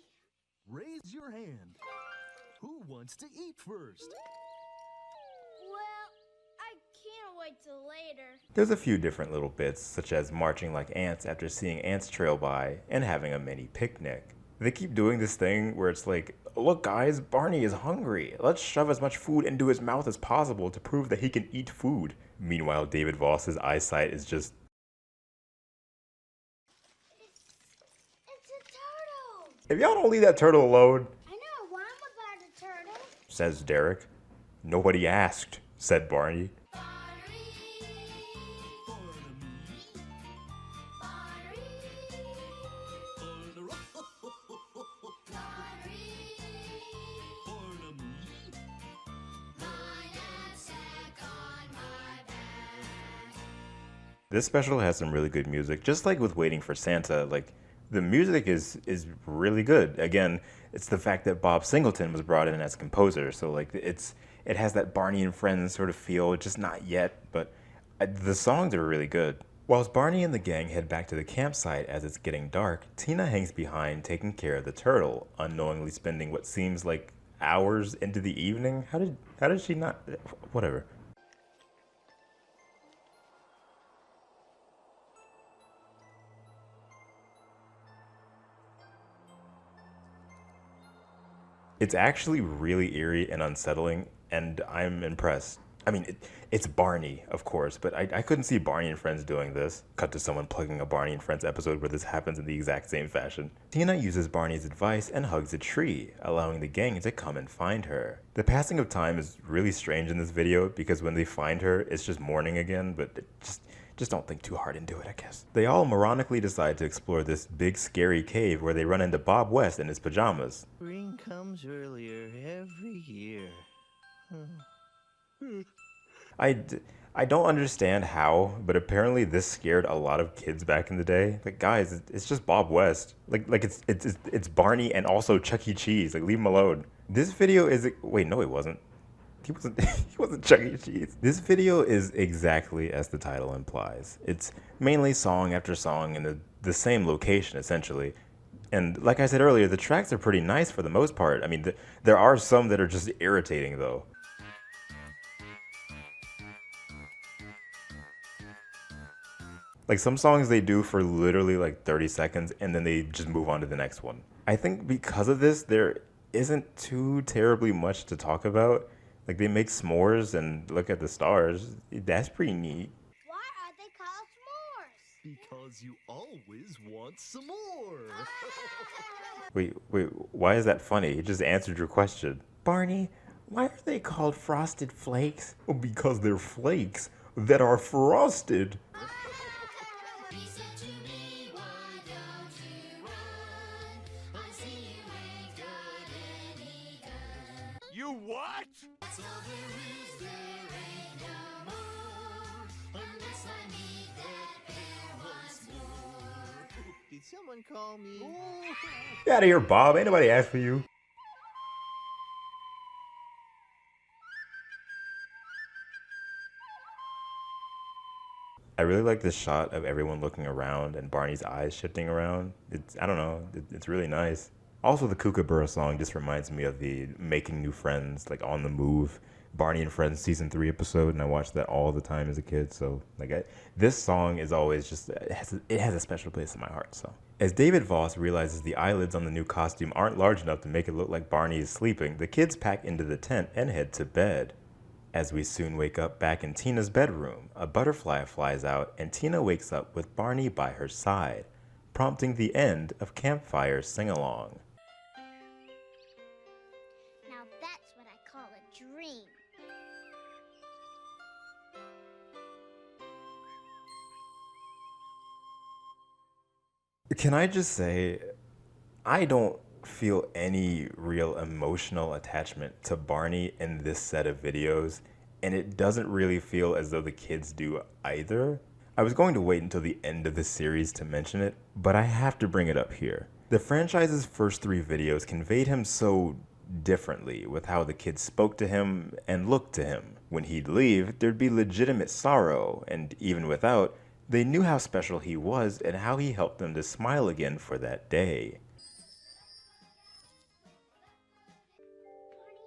raise your hand. Who wants to eat first? Well, I can't wait till later. There's a few different little bits, such as marching like ants after seeing ants trail by and having a mini picnic. They keep doing this thing where it's like, look guys, Barney is hungry. Let's shove as much food into his mouth as possible to prove that he can eat food. Meanwhile, David Voss's eyesight is just... It's a turtle. If y'all don't leave that turtle alone, I know, well, I'm about a turtle. says Derek. Nobody asked, said Barney. This special has some really good music, just like with Waiting for Santa. Like, the music is really good. Again, it's the fact that Bob Singleton was brought in as composer, so like it has that Barney and Friends sort of feel, just not yet, but the songs are really good. Whilst Barney and the gang head back to the campsite as it's getting dark, Tina hangs behind taking care of the turtle, unknowingly spending what seems like hours into the evening. How did she not? Whatever. It's actually really eerie and unsettling, and I'm impressed. I mean, it's Barney, of course, but I couldn't see Barney and Friends doing this. Cut to someone plugging a Barney and Friends episode where this happens in the exact same fashion. Tina uses Barney's advice and hugs a tree, allowing the gang to come and find her. The passing of time is really strange in this video because when they find her, it's just morning again, but just don't think too hard into it, I guess. They all moronically decide to explore this big scary cave where they run into Bob West in his pajamas. Spring comes earlier every year. I don't understand how, but apparently this scared a lot of kids back in the day. Like, guys, it's just Bob West. Like it's Barney and also Chuck E. Cheese. Like, leave him alone. This video is... Wait, no, he wasn't. He wasn't Chuck E. Cheese. This video is exactly as the title implies. It's mainly song after song in the same location, essentially. And like I said earlier, the tracks are pretty nice for the most part. I mean, there are some that are just irritating, though. Like, some songs they do for literally like 30 seconds, and then they just move on to the next one. I think because of this, there isn't too terribly much to talk about. Like, they make s'mores and look at the stars. That's pretty neat. Why are they called s'mores? Because you always want some more. Wait, why is that funny? It just answered your question. Barney, why are they called Frosted Flakes? Well, because they're flakes that are frosted. You what? Did someone call me? Get out of here, Bob. Ain't nobody asked for you. I really like this shot of everyone looking around and Barney's eyes shifting around. I don't know, it's really nice. Also, the Kookaburra song just reminds me of the Making New Friends, like On the Move, Barney and Friends season 3 episode, and I watched that all the time as a kid. So like, this song is always just, it has a special place in my heart. So as David Voss realizes the eyelids on the new costume aren't large enough to make it look like Barney is sleeping, the kids pack into the tent and head to bed. As we soon wake up back in Tina's bedroom, a butterfly flies out and Tina wakes up with Barney by her side, prompting the end of Campfire's sing-along. Now that's what I call a dream. Can I just say, I don't feel any real emotional attachment to Barney in this set of videos, and it doesn't really feel as though the kids do either. I was going to wait until the end of the series to mention it, but I have to bring it up here. The franchise's first 3 videos conveyed him so differently with how the kids spoke to him and looked to him. When he'd leave, there'd be legitimate sorrow, and even without, they knew how special he was and how he helped them to smile again for that day. Barney,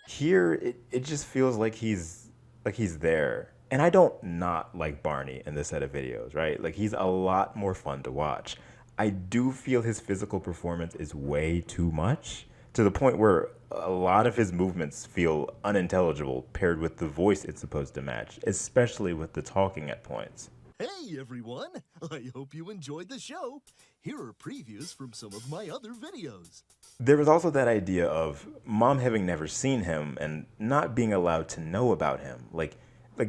Here, it just feels like he's there. And I don't not like Barney in this set of videos, right? Like, he's a lot more fun to watch. I do feel his physical performance is way too much, to the point where a lot of his movements feel unintelligible paired with the voice it's supposed to match, especially with the talking at points. Hey everyone, I hope you enjoyed the show. Here are previews from some of my other videos. There was also that idea of Mom having never seen him and not being allowed to know about him. Like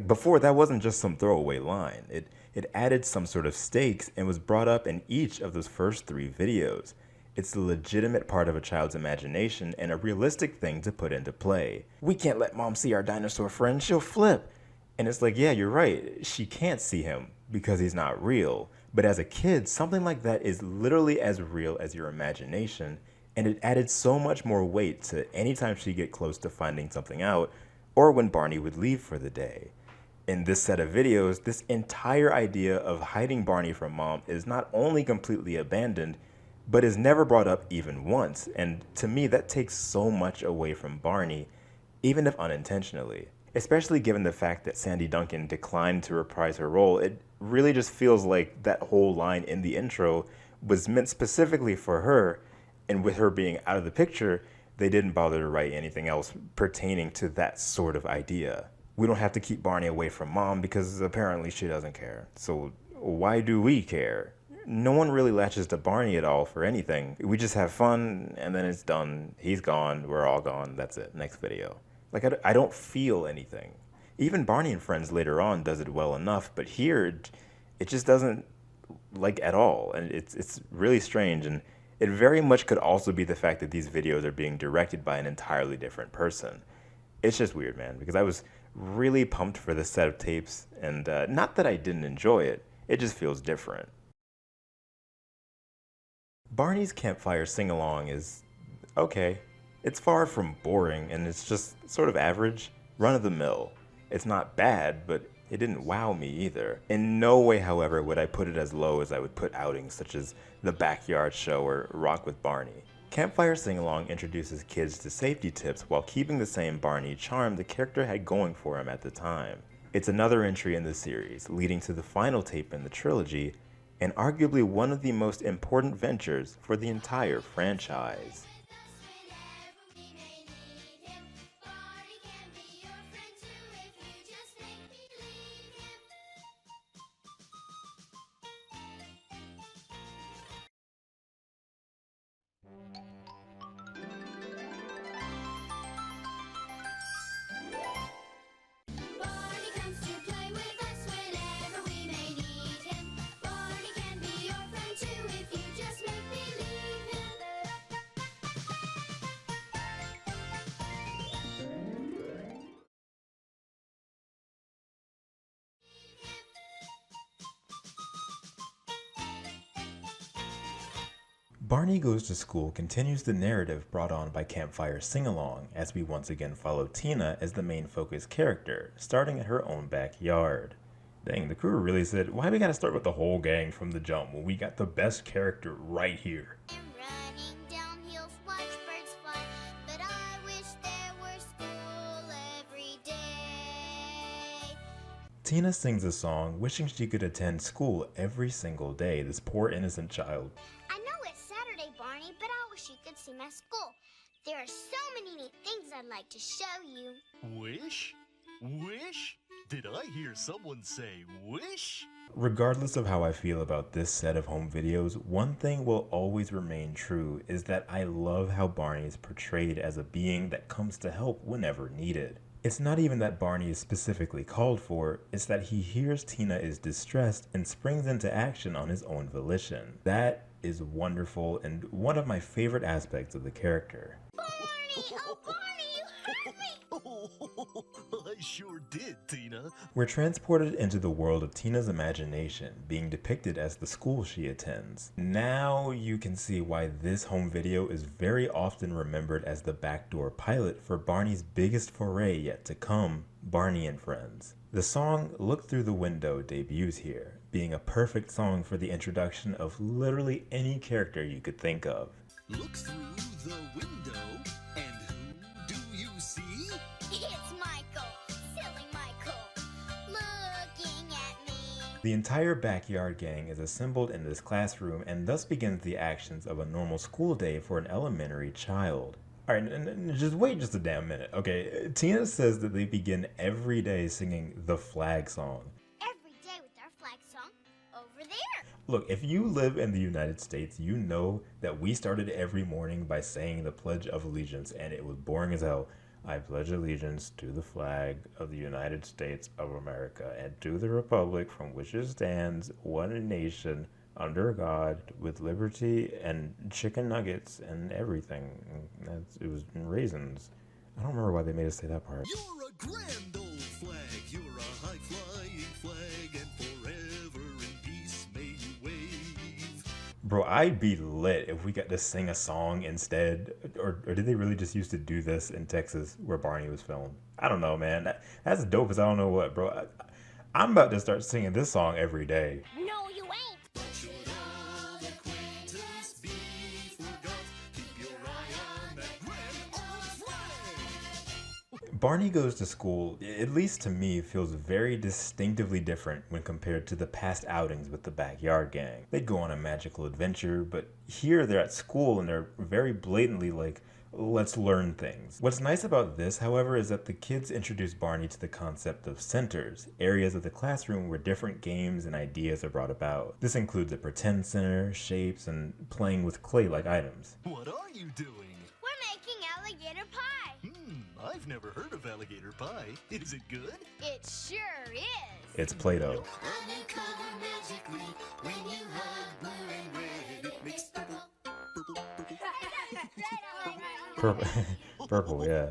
before, that wasn't just some throwaway line. It added some sort of stakes and was brought up in each of those first 3 videos. It's a legitimate part of a child's imagination and a realistic thing to put into play. We can't let Mom see our dinosaur friend, she'll flip. And it's like, yeah, you're right, she can't see him because he's not real. But as a kid, something like that is literally as real as your imagination, and it added so much more weight to any time she'd get close to finding something out, or when Barney would leave for the day. In this set of videos, this entire idea of hiding Barney from Mom is not only completely abandoned, but is never brought up even once, and to me that takes so much away from Barney, even if unintentionally. Especially given the fact that Sandy Duncan declined to reprise her role, it really just feels like that whole line in the intro was meant specifically for her, and with her being out of the picture, they didn't bother to write anything else pertaining to that sort of idea. We don't have to keep Barney away from Mom because apparently she doesn't care. So why do we care? No one really latches to Barney at all for anything. We just have fun and then it's done. He's gone, we're all gone, that's it, next video. Like, I don't feel anything. Even Barney and Friends later on does it well enough, but here, it just doesn't, like, at all. And it's really strange, and it very much could also be the fact that these videos are being directed by an entirely different person. It's just weird, man, because I was really pumped for this set of tapes, and not that I didn't enjoy it, it just feels different. Barney's Campfire sing-along is okay. It's far from boring, and it's just sort of average, run-of-the-mill. It's not bad, but it didn't wow me either. In no way, however, would I put it as low as I would put outings such as The Backyard Show or Rock with Barney. Campfire Sing-Along introduces kids to safety tips while keeping the same Barney charm the character had going for him at the time. It's another entry in the series, leading to the final tape in the trilogy, and arguably one of the most important ventures for the entire franchise. Barney Goes to School continues the narrative brought on by Campfire Sing-Along, as we once again follow Tina as the main focus character, starting at her own backyard. Dang, the crew really said, why we gotta start with the whole gang from the jump when we got the best character right here? Tina sings a song wishing she could attend school every single day, this poor innocent child. I know it's Saturday, Barney, but I wish you could see my school. There are so many neat things I'd like to show you. Wish? Wish? Did I hear someone say wish? Regardless of how I feel about this set of home videos, one thing will always remain true is that I love how Barney is portrayed as a being that comes to help whenever needed. It's not even that Barney is specifically called for, it's that he hears Tina is distressed and springs into action on his own volition. That is wonderful and one of my favorite aspects of the character. Barney! Oh, Barney, you hurt me! Oh, I sure did, Tina. We're transported into the world of Tina's imagination, being depicted as the school she attends. Now you can see why this home video is very often remembered as the backdoor pilot for Barney's biggest foray yet to come, Barney and Friends. The song Look Through the Window debuts here, being a perfect song for the introduction of literally any character you could think of. Look through the window, and who do you see? The entire Backyard Gang is assembled in this classroom and thus begins the actions of a normal school day for an elementary child. Alright, just wait just a damn minute, okay? Tina says that they begin every day singing the flag song. Every day with our flag song over there. Look, if you live in the United States, you know that we started every morning by saying the Pledge of Allegiance, and it was boring as hell. I pledge allegiance to the flag of the United States of America and to the republic from which it stands, one nation, under God, with liberty and chicken nuggets and everything. It was raisins. I don't remember why they made us say that part. You're a grand old flag. You're a high-flying flag, and forever in peace may you wave. Bro, I'd be lit if we got to sing a song instead. Or did they really just used to do this in Texas where Barney was filmed? I don't know, man. That's dope as I don't know what, bro. I'm about to start singing this song every day. No, you ain't. Barney Goes to School, at least to me, feels very distinctively different when compared to the past outings with the Backyard Gang. They'd go on a magical adventure, but here they're at school and they're very blatantly like, let's learn things. What's nice about this, however, is that the kids introduce Barney to the concept of centers, areas of the classroom where different games and ideas are brought about. This includes a pretend center, shapes, and playing with clay-like items. What are you doing? We're making alligator pie. I've never heard of alligator pie. Is it good? It sure is. It's Play-Doh. Purple, purple, yeah.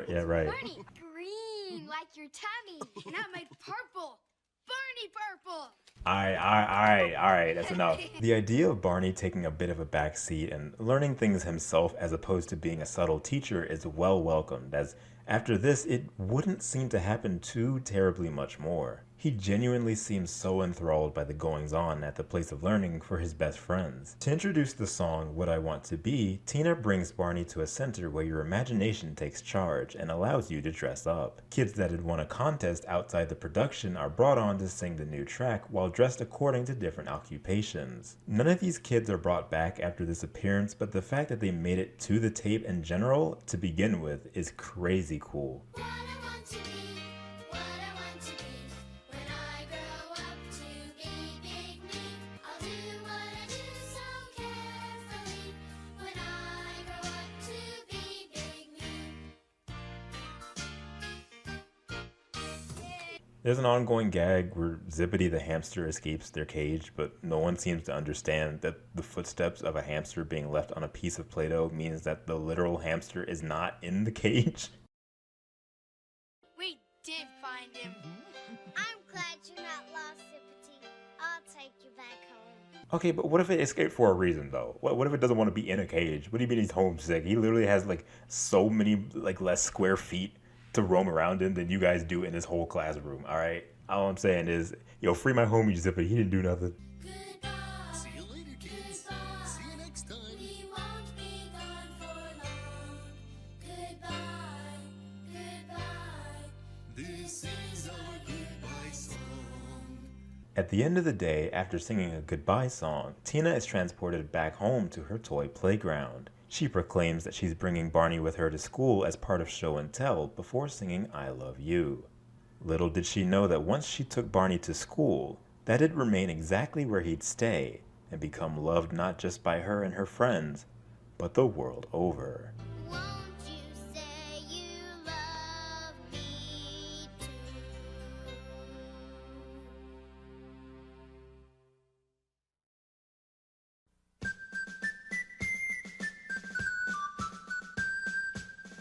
Yeah, right. Barney, green like your tummy. And I made purple. Barney purple. Alright, that's enough. The idea of Barney taking a bit of a backseat and learning things himself as opposed to being a subtle teacher is well welcomed, as after this it wouldn't seem to happen too terribly much more. He genuinely seems so enthralled by the goings-on at the place of learning for his best friends. To introduce the song What I Want to Be, Tina brings Barney to a center where your imagination takes charge and allows you to dress up. Kids that had won a contest outside the production are brought on to sing the new track while dressed according to different occupations. None of these kids are brought back after this appearance, but the fact that they made it to the tape in general to begin with is crazy cool. There's an ongoing gag where Zippity the hamster escapes their cage, but no one seems to understand that the footsteps of a hamster being left on a piece of Play-Doh means that the literal hamster is not in the cage. We did find him. I'm glad you're not lost, Zippity. I'll take you back home. Okay, but what if it escaped for a reason, though? What if it doesn't want to be in a cage? What do you mean he's homesick? He literally has, like, so many, like, less square feet to roam around in than you guys do in this whole classroom, alright? All I'm saying is, yo, free my homie Zippity, he didn't do nothing. See you later, kids. See you next time. We won't be gone for long. Goodbye, goodbye. This is our goodbye song. At the end of the day, after singing a goodbye song, Tina is transported back home to her toy playground. She proclaims that she's bringing Barney with her to school as part of show and tell before singing I Love You. Little did she know that once she took Barney to school, that it'd remain exactly where he'd stay and become loved not just by her and her friends, but the world over. Won't you say you love me too?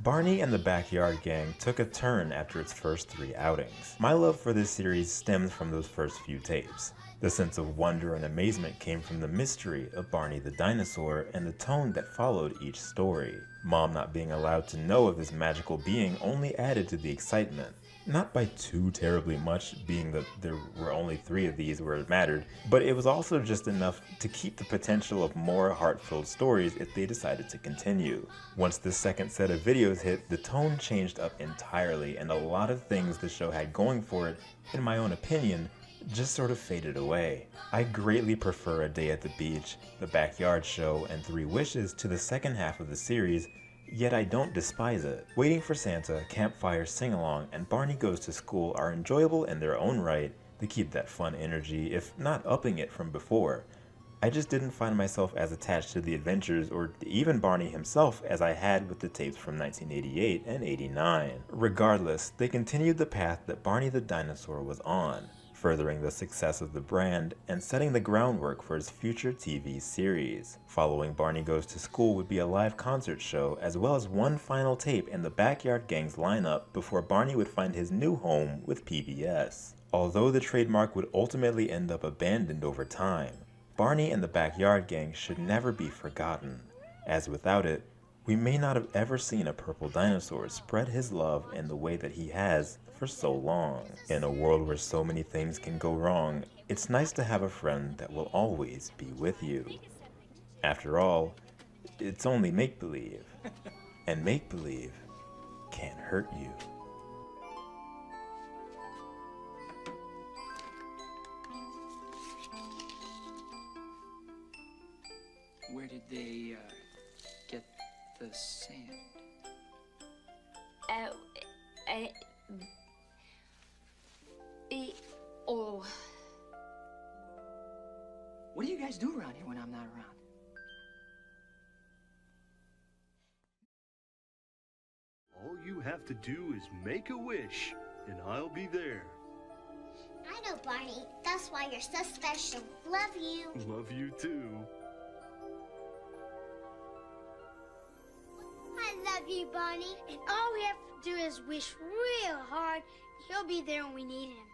Barney and the Backyard Gang took a turn after its first 3 outings. My love for this series stems from those first few tapes. The sense of wonder and amazement came from the mystery of Barney the Dinosaur and the tone that followed each story. Mom not being allowed to know of this magical being only added to the excitement. Not by too terribly much, being that there were only 3 of these where it mattered, but it was also just enough to keep the potential of more heart-filled stories if they decided to continue. Once the second set of videos hit, the tone changed up entirely, and a lot of things the show had going for it, in my own opinion, just sort of faded away. I greatly prefer A Day at the Beach, The Backyard Show, and Three Wishes to the second half of the series, yet I don't despise it. Waiting for Santa, Campfire Sing-Along, and Barney Goes to School are enjoyable in their own right. They keep that fun energy, if not upping it from before. I just didn't find myself as attached to the adventures or even Barney himself as I had with the tapes from 1988 and 89. Regardless, they continued the path that Barney the Dinosaur was on, furthering the success of the brand and setting the groundwork for his future TV series. Following Barney Goes to School would be a live concert show as well as one final tape in the Backyard Gang's lineup before Barney would find his new home with PBS. Although the trademark would ultimately end up abandoned over time, Barney and the Backyard Gang should never be forgotten, as without it, we may not have ever seen a purple dinosaur spread his love in the way that he has for so long. In a world where so many things can go wrong, it's nice to have a friend that will always be with you. After all, it's only make-believe, and make-believe can't hurt you. Where did they get the sand? Oh. What do you guys do around here when I'm not around? All you have to do is make a wish, and I'll be there. I know, Barney. That's why you're so special. Love you. Love you too. I love you, Barney. And all we have to do is wish real hard. He'll be there when we need him.